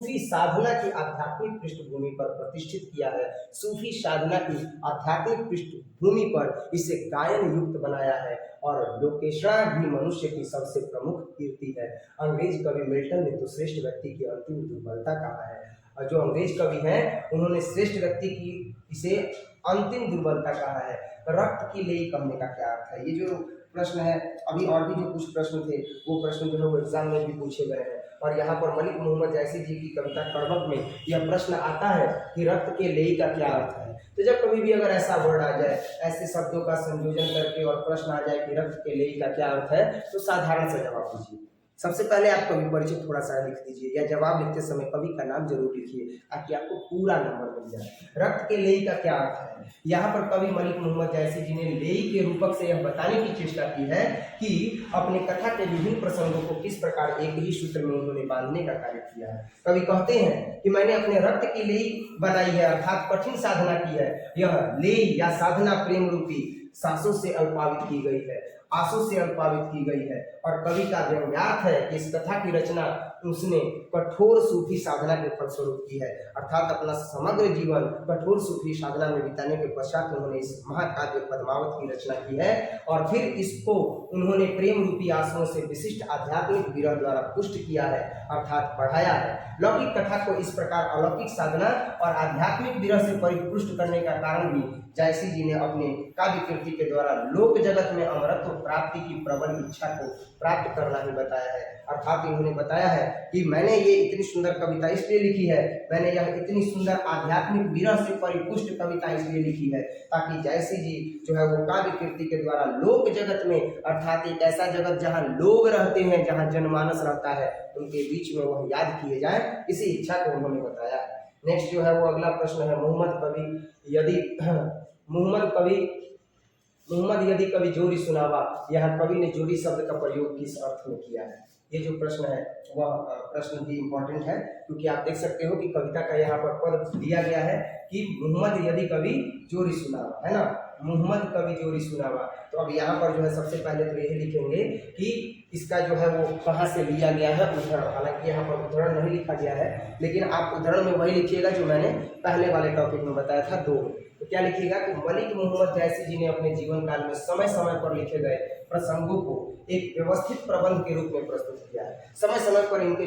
Speaker 1: सूफी साधना की आध्यात्मिक पृष्ठभूमि पर प्रतिष्ठित किया है, सूफी साधना की आध्यात्मिक पृष्ठभूमि पर इसे गायन युक्त बनाया है और लोकेशना भी मनुष्य की सबसे प्रमुख कीर्ति है। अंग्रेज कवि मिल्टन ने तो श्रेष्ठ व्यक्ति की अंतिम दुर्बलता कहा है, और जो अंग्रेज कवि हैं उन्होंने श्रेष्ठ व्यक्ति की इसे अंतिम दुर्बलता कहा है। रक्त की लेई कहने का क्या अर्थ है? ये जो प्रश्न है, अभी और भी जो कुछ प्रश्न थे वो प्रश्न जो है वो एग्जाम में भी पूछे गए हैं, और यहाँ पर मलिक मोहम्मद जैसी जी की कविता कड़बक में यह प्रश्न आता है कि रक्त के लेई का क्या अर्थ है। तो जब कभी भी अगर ऐसा वर्ड आ जाए, ऐसे शब्दों का संयोजन करके और प्रश्न आ जाए कि रक्त के लेई का क्या अर्थ है, तो साधारण सा जवाब दीजिए। सबसे पहले आप कवि परिचय थोड़ा सा लिख दीजिए, या जवाब लिखते समय कवि का नाम जरूर लिखिए ताकि आपको पूरा नंबर मिल जाए। रक्त के लेई का क्या अर्थ है? यहाँ पर कवि मलिक मोहम्मद जैसी जी ने लेई के रूपक से यह बताने की चेष्टा की है कि अपने कथा के विभिन्न प्रसंगों को किस प्रकार एक ही सूत्र में उन्होंने बांधने का कार्य किया है। कवि कहते हैं कि मैंने अपने रक्त की लेई बनाई है, अर्थात कठिन साधना की है। यह लेई या साधना प्रेम रूपी सांसों से अल्पावित की गई है, आंसू से अल्पावित की गई है, और कवि का व्यंग्यार्थ है कि इस कथा की रचना उसने कठोर सूफी साधना के फलस्वरूप की है, अर्थात अपना समग्र जीवन कठोर सूफी साधना में बिताने के पश्चात उन्होंने इस महाकाव्य पद्मावत की रचना की है, और फिर इसको उन्होंने प्रेम रूपी आंसुओं से विशिष्ट आध्यात्मिक विरह द्वारा पुष्ट किया है, अर्थात बढ़ाया है। लौकिक कथा को इस प्रकार अलौकिक साधना और आध्यात्मिक विरह से परिपुष्ट करने का कारण भी जैसी जी ने अपने काव्य कृति के द्वारा लोक जगत में अमरत्व प्राप्ति की प्रबल इच्छा को प्राप्त करना ही बताया है। अर्थात इन्होंने बताया है कि मैंने ये इतनी सुंदर कविता इसलिए लिखी है, मैंने यह इतनी सुंदर आध्यात्मिक विरह से परिपुष्ट कविता इसलिए लिखी है ताकि जैसी जी जो है वो काव्य कृति के द्वारा लोक जगत में, अर्थात एक ऐसा जगत जहाँ लोग रहते हैं, जहाँ जनमानस रहता है, उनके बीच में वह याद किए जाए, इसी इच्छा को उन्होंने बताया है। नेक्स्ट जो है वो अगला प्रश्न है, मोहम्मद यदि कवि जोरी सुनावा, यहाँ कवि ने जोरी शब्द का प्रयोग किस अर्थ में किया है? ये जो प्रश्न है वह प्रश्न भी इम्पोर्टेंट है, क्योंकि आप देख सकते हो कि कविता का यहाँ पर पद दिया गया है कि मोहम्मद यदि कवि जोरी सुनावा, है ना, मोहम्मद कवि जोरी सुनावा। तो अब यहाँ पर जो है सबसे पहले तो यही लिखेंगे कि इसका जो है वो कहाँ से लिया गया है उदाहरण। हालांकि यहाँ पर उदाहरण नहीं लिखा गया है, लेकिन आप उदाहरण में वही लिखिएगा जो मैंने पहले वाले टॉपिक में बताया था 2। तो क्या लिखिएगा कि मलिक मोहम्मद जैसी जी ने अपने जीवन काल में समय समय पर लिखे गए प्रसंगों को एक व्यवस्थित प्रबंध के रूप में प्रस्तुत किया है। समय समय पर इनके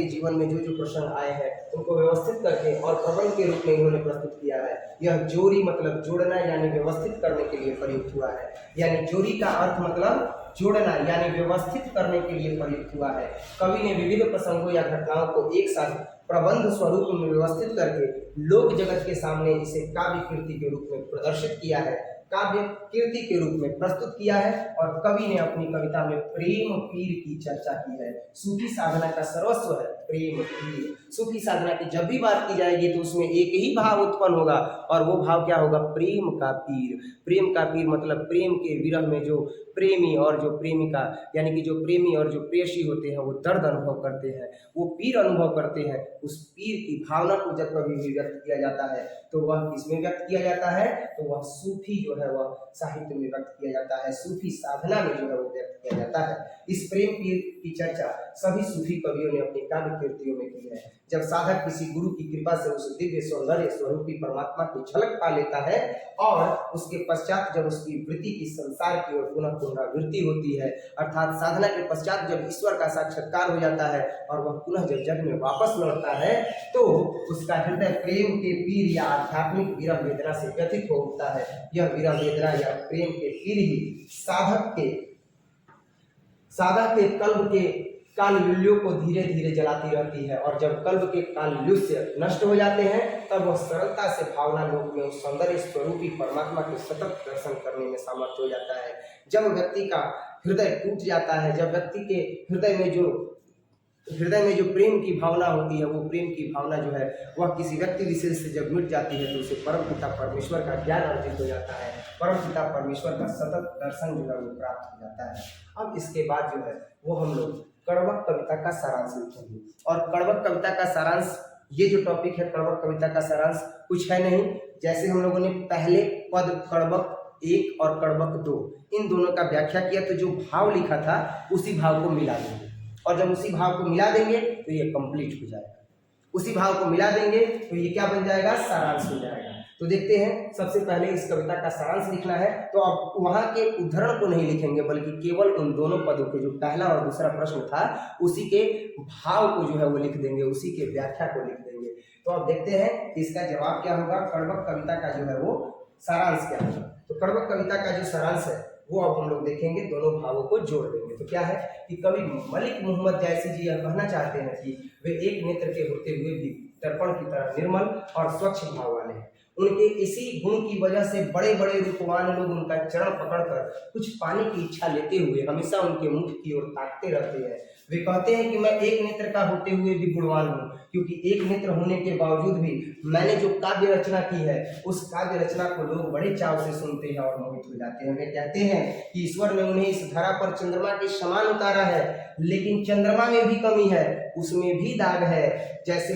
Speaker 1: जीवन में जो जो प्रसंग आए हैं उनको व्यवस्थित करके और प्रबंध के रूप में इन्होंने प्रस्तुत किया है। यह जोरी मतलब जोड़ना यानी व्यवस्थित करने के लिए प्रयुक्त हुआ है, यानी जोरी का अर्थ मतलब जोड़ना यानी व्यवस्थित करने के लिए प्रयुक्त हुआ है। कवि ने विविध प्रसंगों या घटनाओं को एक साथ प्रबंध स्वरूप में व्यवस्थित करके लोक जगत के सामने इसे काव्य कृति के रूप में प्रदर्शित किया है, काव्य कीर्ति के रूप में प्रस्तुत किया है। और कवि ने अपनी कविता में प्रेम पीर की चर्चा की है। सूफी साधना का सर्वस्व है प्रेम पीर। सूफी साधना की जब भी बात की जाएगी तो उसमें एक ही भाव उत्पन्न होगा, और वो भाव क्या होगा? प्रेम का पीर। प्रेम का पीर मतलब प्रेम के विरह में जो प्रेमी और जो प्रेमिका, यानी कि जो प्रेमी और जो प्रेयसी होते हैं वो दर्द अनुभव करते हैं, वो पीर अनुभव करते हैं। उस पीर की भावना को जब कभी भी व्यक्त किया जाता है तो वह किसमें व्यक्त किया जाता है? तो वह सूफी जो है वह साहित्य में व्यक्त किया जाता है, सूफी साधना में जो है वो व्यक्त किया जाता है। इस प्रेम पीर की चर्चा सभी सूफी कवियों ने अपनी काव्य कृतियों में की है। जब साधक किसी गुरु की कृपा से उस दिव्य सौंदर्य स्वरूपी परमात्मा की झलक पा लेता है और उसके पश्चात जब उसकी वृत्ति की संसार की ओर पुनः पुनरावृत्ति होती है, अर्थात साधना के पश्चात जब ईश्वर का साक्षात्कार हो जाता है और वह पुनः जब जग में वापस लौटता है तो उसका हृदय प्रेम के पीर या आध्यात्मिक विरह वेदना से व्यथित हो उठता है। यह विरह वेदना या प्रेम के पीर ही साधक के कल्ब के कालयुल्यों को धीरे धीरे जलाती रहती है, और जब कल्ब के कालयुल्य नष्ट हो जाते हैं तब वह सरलता से भावना लोक में उस सौंदर्य स्वरूपी परमात्मा के सतत दर्शन करने में समर्थ हो जाता है। जब व्यक्ति का हृदय टूट जाता है, जब व्यक्ति के हृदय में जो प्रेम की भावना होती है, वो प्रेम की भावना जो है वह किसी व्यक्ति विशेष से जब मिट जाती है तो उसे परम पिता परमेश्वर का ज्ञान अर्जित हो जाता है, परम पिता परमेश्वर का सतत दर्शन जो है वो प्राप्त हो जाता है। अब इसके बाद जो है वो हम लोग कड़बक कविता का सारांश लिखेंगे, और कड़बक कविता का सारांश, ये जो टॉपिक है कड़बक कविता का सारांश कुछ है नहीं, जैसे हम लोगों ने पहले पद कड़बक 1 और कड़बक 2 इन दोनों का व्याख्या किया तो जो भाव लिखा था उसी भाव को मिला देंगे, और जब उसी भाव को मिला देंगे तो तो ये कंप्लीट हो जाएगा। उसी भाव को मिला देंगे तो ये क्या बन जाएगा, सारांश हो जाएगा। तो देखते हैं, सबसे पहले इस कविता का सारांश लिखना है, तो अब वहां के उद्धरण को नहीं लिखेंगे बल्कि केवल उन दोनों पदों के, जो पहला और दूसरा प्रश्न था, उसी के भाव को जो है वो लिख देंगे, उसी के व्याख्या को लिख देंगे। तो अब देखते हैं कि इसका जवाब क्या होगा, कड़बक कविता का जो है वो सारांश क्या होगा। तो कड़बक कविता का जो सारांश है वो अब हम लोग देखेंगे, दोनों भावों को जोड़ देंगे। तो क्या है कि कवि मलिक मोहम्मद जायसी जी यह कहना चाहते हैं कि वे एक नेत्र के होते हुए भी दर्पण की तरह निर्मल और स्वच्छ भाव वाले हैं। उनके इसी गुण की वजह से बड़े बड़े रूपवान लोग उनका चरण पकड़कर कुछ पाने की इच्छा लेते हुए हमेशा उनके मुख की ओर ताकते रहते हैं। वे कहते हैं कि मैं एक नेत्र का होते हुए भी गुणवान हूँ, क्योंकि एक नेत्र होने के बावजूद भी मैंने जो काव्य रचना की है उस काव्य रचना को लोग बड़े चाव से सुनते हैं और मोहित हो जाते हैं। वे कहते हैं कि ईश्वर ने उन्हें इस धरा पर चंद्रमा के समान उतारा है, लेकिन चंद्रमा में भी कमी है, उसमें भी दाग है, जैसे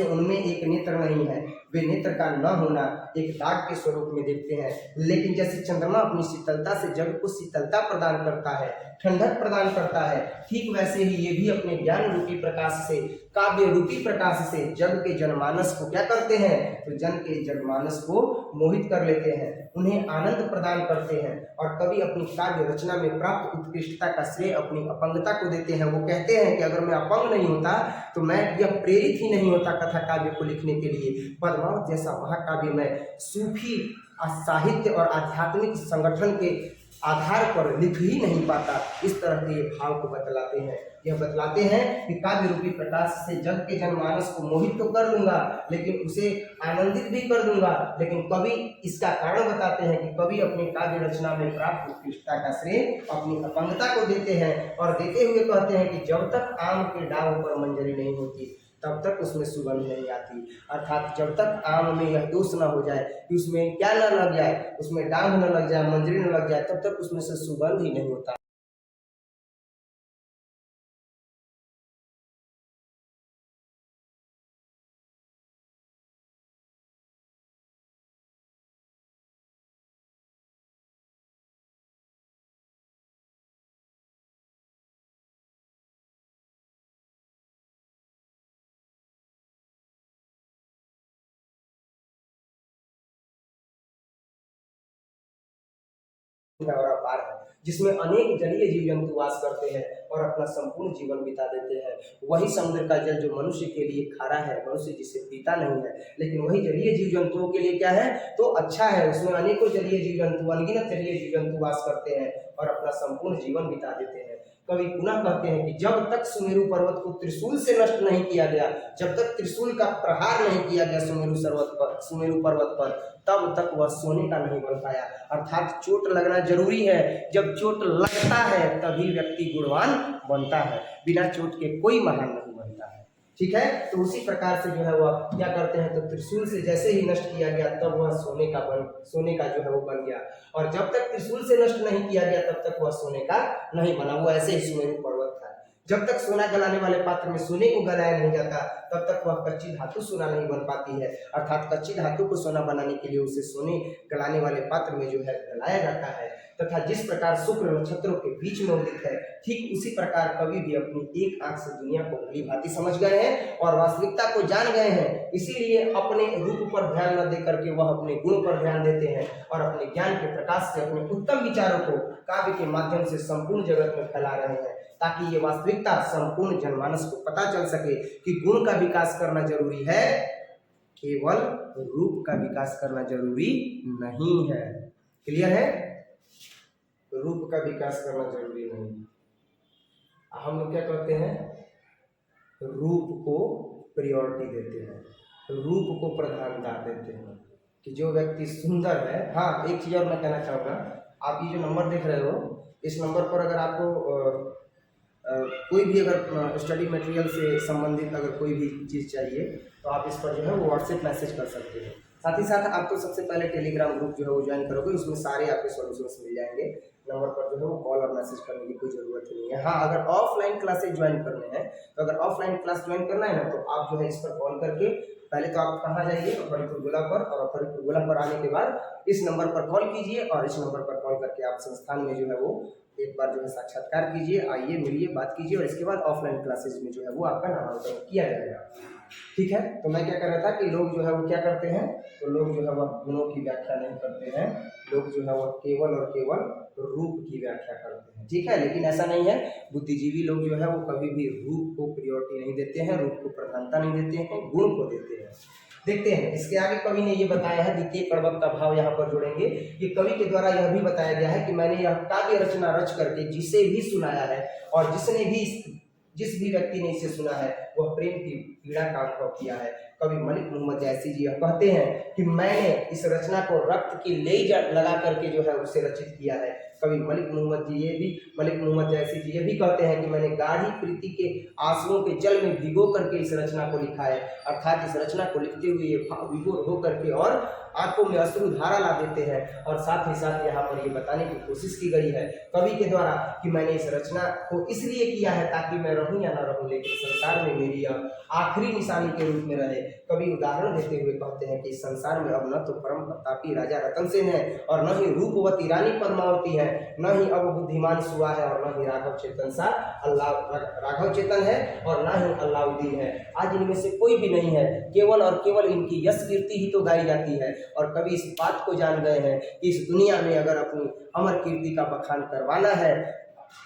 Speaker 1: उनमें एक नेत्र नहीं है। वे नेत्र का न होना एक दाग के स्वरूप में देखते हैं, लेकिन जैसे चंद्रमा अपनी शीतलता से जग को शीतलता प्रदान करता है, ठंडक प्रदान करता है, ठीक वैसे ही ये भी अपने ज्ञान रूपी प्रकाश से, काव्य रूपी प्रकाश से जग के जनमानस को क्या करते हैं, तो जन के जनमानस को मोहित कर लेते हैं, उन्हें आनंद प्रदान करते हैं। और कवि अपनी काव्य रचना में प्राप्त उत्कृष्टता का श्रेय अपनी अपंगता को देते हैं। वो कहते हैं कि अगर मैं अपंग नहीं होता तो मैं यह प्रेरित ही नहीं होता कथा काव्य को लिखने के लिए। पद्मावत जैसा महाकाव्य में सूफी साहित्य और आध्यात्मिक संगठन के आधार पर लिख ही नहीं पाता। इस तरह के भाव को बतलाते हैं। यह बतलाते हैं कि काव्य रूपी प्रकाश से जग के जनमानस को मोहित तो कर लूंगा, लेकिन उसे आनंदित भी कर दूंगा। लेकिन कवि इसका कारण बताते हैं कि कवि अपनी काव्य रचना में प्राप्त उत्कृष्टता का श्रेय अपनी अपंगता को देते हैं, और देते हुए कहते हैं कि जब तक आम के डालों पर मंजरी नहीं होती तब तक उसमें सुगंध नहीं आती। अर्थात जब तक आम में यह दोष न हो जाए कि उसमें क्या न लग जाए, उसमें डांग न लग जाए, मंजरी न लग जाए, तब तक उसमें से सुगंध ही नहीं होता। और अपार है, जिसमें अनेक जलीय जीव जंतु वास करते हैं और अपना संपूर्ण जीवन बिता देते हैं। वही समुद्र का जल जो मनुष्य के लिए खारा है, मनुष्य जिसे पीता नहीं है, लेकिन वही जलीय जीव जंतुओं के लिए क्या है, तो अच्छा है। उसमें अनेकों जलीय जीव जंतु, अनगिनत जलीय जीव जंतु वास करते हैं और अपना संपूर्ण जीवन बिता देते हैं। कवि पुनः कहते हैं कि जब तक सुमेरु पर्वत को त्रिशूल से नष्ट नहीं किया गया, जब तक त्रिशूल का प्रहार नहीं किया गया सुमेरु पर्वत पर, तब तक वह सोने का नहीं बन पाया। अर्थात चोट लगना जरूरी है, जब चोट लगता है तभी व्यक्ति गुणवान बनता है, बिना चोट के कोई महान नहीं बनता है। ठीक है, तो उसी प्रकार से जो है वह क्या करते हैं, तो त्रिशूल से जैसे ही नष्ट किया गया तब वह सोने का जो है वो बन गया, और जब तक त्रिशूल से नष्ट नहीं किया गया तब तक वह सोने का नहीं बना। वो ऐसे ही सुमेरु पर्वत था। जब तक सोना गलाने वाले पात्र में सोने को गलाया नहीं जाता तब तक वह कच्ची धातु सोना नहीं बन पाती है। अर्थात कच्ची धातु को सोना बनाने के लिए उसे सोने गलाने वाले पात्र में जो है गलाया जाता है। तथा जिस प्रकार शुक्र नक्षत्रों के बीच में उदित है, ठीक उसी प्रकार कवि भी अपनी एक आंख से दुनिया को भली भांति समझ गए हैं और वास्तविकता को जान गए हैं। इसीलिए अपने रूप पर ध्यान न देकर के वह अपने गुण पर ध्यान देते हैं और अपने ज्ञान के प्रकाश से अपने उत्तम विचारों को काव्य के माध्यम से संपूर्ण जगत में फैला रहे हैं, ताकि ये वास्तविकता संपूर्ण जनमानस को पता चल सके कि गुण का विकास करना जरूरी है, केवल रूप का विकास करना जरूरी नहीं है। क्लियर है? रूप का विकास करना जरूरी नहीं। हम लोग क्या करते हैं, रूप को प्रायोरिटी देते हैं, रूप को प्रधानता देते हैं कि जो व्यक्ति सुंदर है। हाँ, एक चीज़ और मैं कहना चाहूँगा, आप ये जो नंबर देख रहे हो, इस नंबर पर अगर आपको कोई भी अगर स्टडी मटेरियल से संबंधित अगर कोई भी चीज़ चाहिए तो आप इस पर जो है वो व्हाट्सएप मैसेज कर सकते हैं। साथ ही साथ आपको सबसे पहले टेलीग्राम ग्रुप जो है वो ज्वाइन करोगे, उसमें सारे आपके सॉल्यूशंस मिल जाएंगे। नंबर पर जो है वो कॉल और मैसेज करने की कोई ज़रूरत ही नहीं है। हाँ, अगर ऑफलाइन क्लासेज ज्वाइन करने हैं तो अगर ऑफलाइन क्लास ज्वाइन करना है ना, तो आप जो है इस पर कॉल करके पहले तो आप कहाँ जाइए, फरीदपुर गोला पर, और फरीदपुर गोला पर आने के बाद इस नंबर पर कॉल कीजिए और इस नंबर पर कॉल करके आप संस्थान में जो है वो एक बार जो है साक्षात्कार कीजिए, आइए मिलिए, बात कीजिए, और इसके बाद ऑफलाइन क्लासेज में जो है वो आपका नामांकन किया जाएगा। ठीक है, तो मैं क्या कर रहा था कि लोग जो है वो क्या करते हैं, तो लोग जो है वह गुणों की व्याख्या नहीं करते हैं, लोग जो है वह केवल और केवल रूप की व्याख्या करते हैं। ठीक है, लेकिन ऐसा नहीं है, बुद्धिजीवी लोग जो है वो कभी भी रूप को प्रायोरिटी नहीं देते हैं, रूप को प्रधानता नहीं देते हैं, गुण को देते हैं। देखते हैं इसके आगे कवि ने ये बताया है, द्वितीय कड़वक का भाव यहाँ पर जोड़ेंगे कि कवि के द्वारा यह भी बताया गया है कि मैंने यह काव्य रचना रच करके जिसे भी सुनाया है और जिस भी व्यक्ति ने इसे सुना है वह प्रेम की पीड़ा का अनुभव किया है। कवि मलिक मोहम्मद जैसी जी कहते हैं कि मैंने इस रचना को रक्त की लेई लगा करके जो है उसे रचित किया है। कवि मलिक मोहम्मद जैसी जी ये भी कहते हैं कि मैंने गाढ़ी प्रीति के आंसुओं के जल में भिगो करके इस रचना को लिखा है, अर्थात इस रचना को लिखते हुए ये विभोर हो करके और आंखों में अश्रु धारा ला देते हैं। और साथ ही साथ यहाँ पर ये बताने की कोशिश की गई है कवि के द्वारा कि मैंने इस रचना को इसलिए किया है ताकि मैं रहूं या ना रहूं, लेकिन संसार में मेरी यह आखिरी निशानी के रूप में रहे। कवि उदाहरण देते हुए कहते हैं कि इस संसार में अब न तो परम प्रतापी राजा रतन सेन है और न ही रूपवती रानी पद्मावती है, न ही अब बुद्धिमान सुआ है और न ही राघव चेतन है और न ही अल्लाउद्दीन है। आज इनमें से कोई भी नहीं है, केवल और केवल इनकी यश कीर्ति ही तो गाई जाती है। और कवि इस बात को जान गए हैं कि इस दुनिया में अगर अपनी अमर कीर्ति का बखान करवाना है,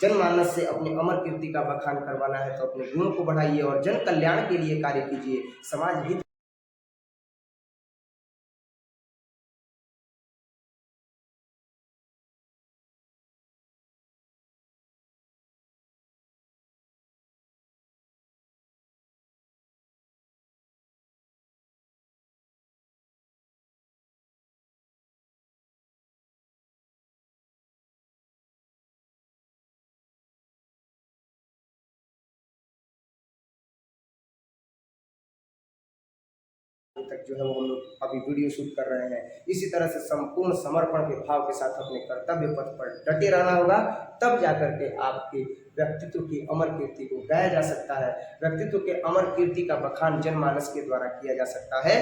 Speaker 1: जनमानस से अपने अमर कीर्ति का बखान करवाना है, तो अपने गुणों को बढ़ाइए और जन कल्याण के लिए कार्य कीजिए, समाज हित तक जो है वो हम लोग अभी वीडियो शूट कर रहे हैं। इसी तरह से संपूर्ण समर्पण के भाव के साथ अपने कर्तव्य पथ पर डटे रहना होगा, तब जाकर के आपके व्यक्तित्व की अमर कीर्ति को गाया जा सकता है। व्यक्तित्व के अमर कीर्ति का बखान जनमानस के द्वारा किया जा सकता है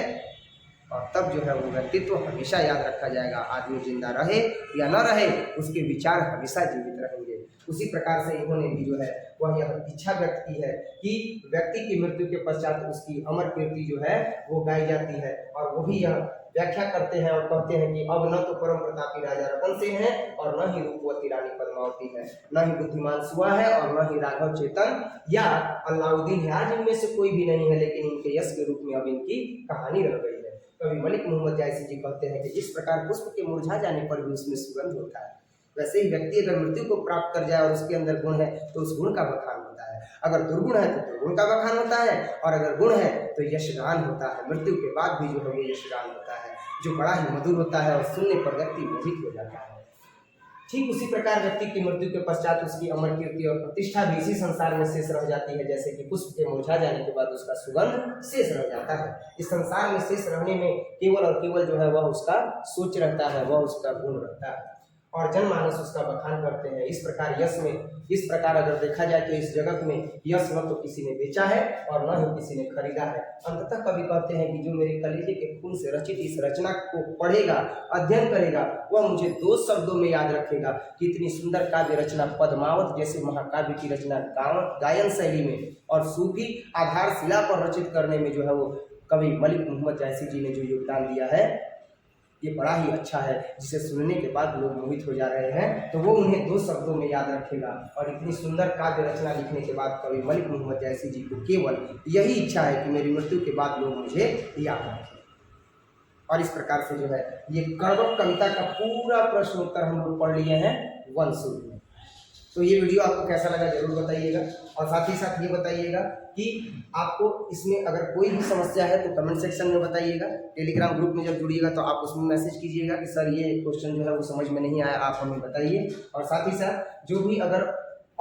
Speaker 1: और तब जो है वो व्यक्तित्व हमेशा याद रखा जाएगा। आदमी जिंदा रहे या न रहे, उसके विचार हमेशा जीवित रहेंगे। उसी प्रकार से इन्होंने भी जो है वह यह इच्छा व्यक्त की है कि व्यक्ति की मृत्यु के पश्चात उसकी अमर कीर्ति जो है वो गाई जाती है। और वो भी यह व्याख्या करते हैं और कहते हैं कि अब न तो परम प्रतापी राजा रतन सेन है और न ही रूपवती रानी पद्मावती है, न ही बुद्धिमान सुआ है और न ही राघव चेतन या अल्लाउद्दीन है। आज इनमें से कोई भी नहीं है, लेकिन इनके यश के रूप में अब इनकी कहानी रह गई है। कवि मलिक मोहम्मद जैसी जी कहते हैं कि जिस प्रकार पुष्प के मुरझा जाने पर भी उसमें सुगंध होता है, वैसे ही व्यक्ति अगर मृत्यु को प्राप्त कर जाए और उसके अंदर गुण है तो उस गुण का बखान होता है। अगर दुर्गुण है तो दुर्गुण का बखान होता है, और अगर गुण है तो यशगान होता है। मृत्यु के बाद भी जो है वो यशगान होता है, जो बड़ा ही मधुर होता है और सुनने पर व्यक्ति मोहित हो जाता है। ठीक उसी प्रकार व्यक्ति की मृत्यु के पश्चात उसकी अमर कीर्ति और प्रतिष्ठा भी इसी संसार में शेष रह जाती है, जैसे कि पुष्प के मुरझा जाने के बाद उसका सुगंध शेष रह जाता है। इस संसार में शेष रहने में केवल और केवल जो है वह उसका सोच रहता है, वह उसका गुण रहता है और जनमानस उसका बखान करते हैं। इस प्रकार अगर देखा जाए तो इस जगत में यश न तो किसी ने बेचा है और न ही किसी ने खरीदा है। अंततः कवि कहते हैं कि जो मेरे कलेजे के खून से रचित इस रचना को पढ़ेगा, अध्ययन करेगा, वह मुझे 2 शब्दों में याद रखेगा कि इतनी सुंदर काव्य रचना पद्मावत जैसे महाकाव्य की रचना गायन शैली में और सूफी आधारशिला पर रचित करने में जो है वो कवि मलिक मोहम्मद जैसी जी ने जो योगदान दिया है, ये बड़ा ही अच्छा है, जिसे सुनने के बाद लोग मोहित हो जा रहे हैं। तो वो उन्हें 2 शब्दों में याद रखेगा। और इतनी सुंदर काव्य रचना लिखने के बाद कवि मलिक मोहम्मद जैसी जी को केवल यही इच्छा है कि मेरी मृत्यु के बाद लोग मुझे याद रखें। और इस प्रकार से जो है ये कड़वक कविता का पूरा प्रश्न उत्तर हम लोग पढ़ लिए हैं 1 सूत्र में। तो ये वीडियो आपको कैसा लगा जरूर बताइएगा, और साथ ही साथ ये बताइएगा कि आपको इसमें अगर कोई भी समस्या है तो कमेंट सेक्शन में बताइएगा। टेलीग्राम ग्रुप में जब जुड़िएगा तो आप उसमें मैसेज कीजिएगा कि सर ये क्वेश्चन जो है वो समझ में नहीं आया, आप हमें बताइए। और साथ ही साथ जो भी अगर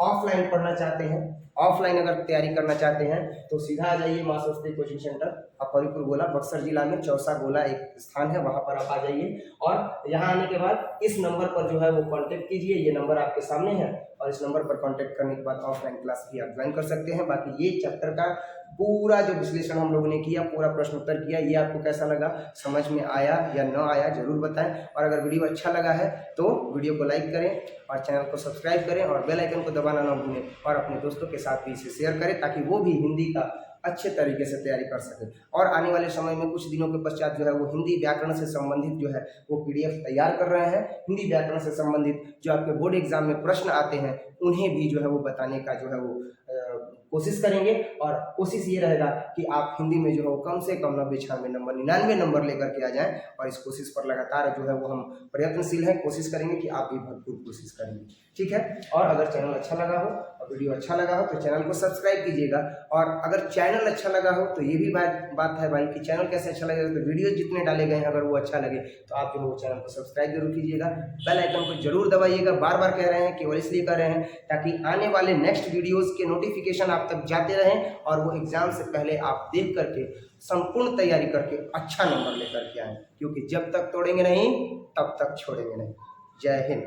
Speaker 1: ऑफलाइन पढ़ना चाहते हैं ऑफलाइन अगर तैयारी करना चाहते हैं तो सीधा आ जाइए माँ सरस्वती कोचिंग सेंटर, अफरीपुर गोला, बक्सर जिला में चौसा गोला एक स्थान है, वहां पर आप आ जाइए। और यहाँ आने के बाद इस नंबर पर जो है वो कांटेक्ट कीजिए, ये नंबर आपके सामने है, और इस नंबर पर कांटेक्ट करने के बाद ऑफलाइन क्लास भी आप ज्वाइन कर सकते हैं। बाकी ये चैप्टर का पूरा जो विश्लेषण हम लोगों ने किया, पूरा प्रश्न उत्तर किया, ये आपको कैसा लगा, समझ में आया या न आया जरूर बताएं। और अगर वीडियो अच्छा लगा है तो वीडियो को लाइक करें और चैनल को सब्सक्राइब करें और बेल आइकन को दबाना ना भूलें, और अपने दोस्तों के साथ भी इसे शेयर करें ताकि वो भी हिंदी का अच्छे तरीके से तैयारी कर सके। और आने वाले समय में कुछ दिनों के पश्चात जो है वो हिंदी व्याकरण से संबंधित जो है वो PDF तैयार कर रहे हैं। हिंदी व्याकरण से संबंधित जो आपके बोर्ड एग्जाम में प्रश्न आते हैं उन्हें भी जो है वो बताने का जो है वो कोशिश करेंगे। और कोशिश ये रहेगा कि आप हिंदी में जो है वो कम से कम 90-96 नंबर 99 नंबर लेकर के आ जाएं, और इस कोशिश पर लगातार जो है वो हम प्रयत्नशील हैं, कोशिश करेंगे कि आप भी भरपूर कोशिश करेंगे, ठीक है। और अगर चैनल अच्छा लगा हो और वीडियो अच्छा लगा हो तो चैनल को सब्सक्राइब कीजिएगा। और अगर चैनल अच्छा लगा हो तो ये भी बात है भाई कि चैनल कैसे अच्छा लगेगा, तो वीडियो जितने डाले गए हैं अगर वो अच्छा लगे तो आप जो है वो चैनल को सब्सक्राइब जरूर कीजिएगा, बेल आइकन को जरूर दबाइएगा। बार बार कह रहे हैं, केवल इसलिए कर रहे हैं ताकि आने वाले नेक्स्ट वीडियोस के नोटिफिकेशन आप तक जाते रहें और वो एग्जाम से पहले आप देख करके संपूर्ण तैयारी करके अच्छा नंबर लेकर के आएँ, क्योंकि जब तक तोड़ेंगे नहीं तब तक छोड़ेंगे नहीं। जय हिंद।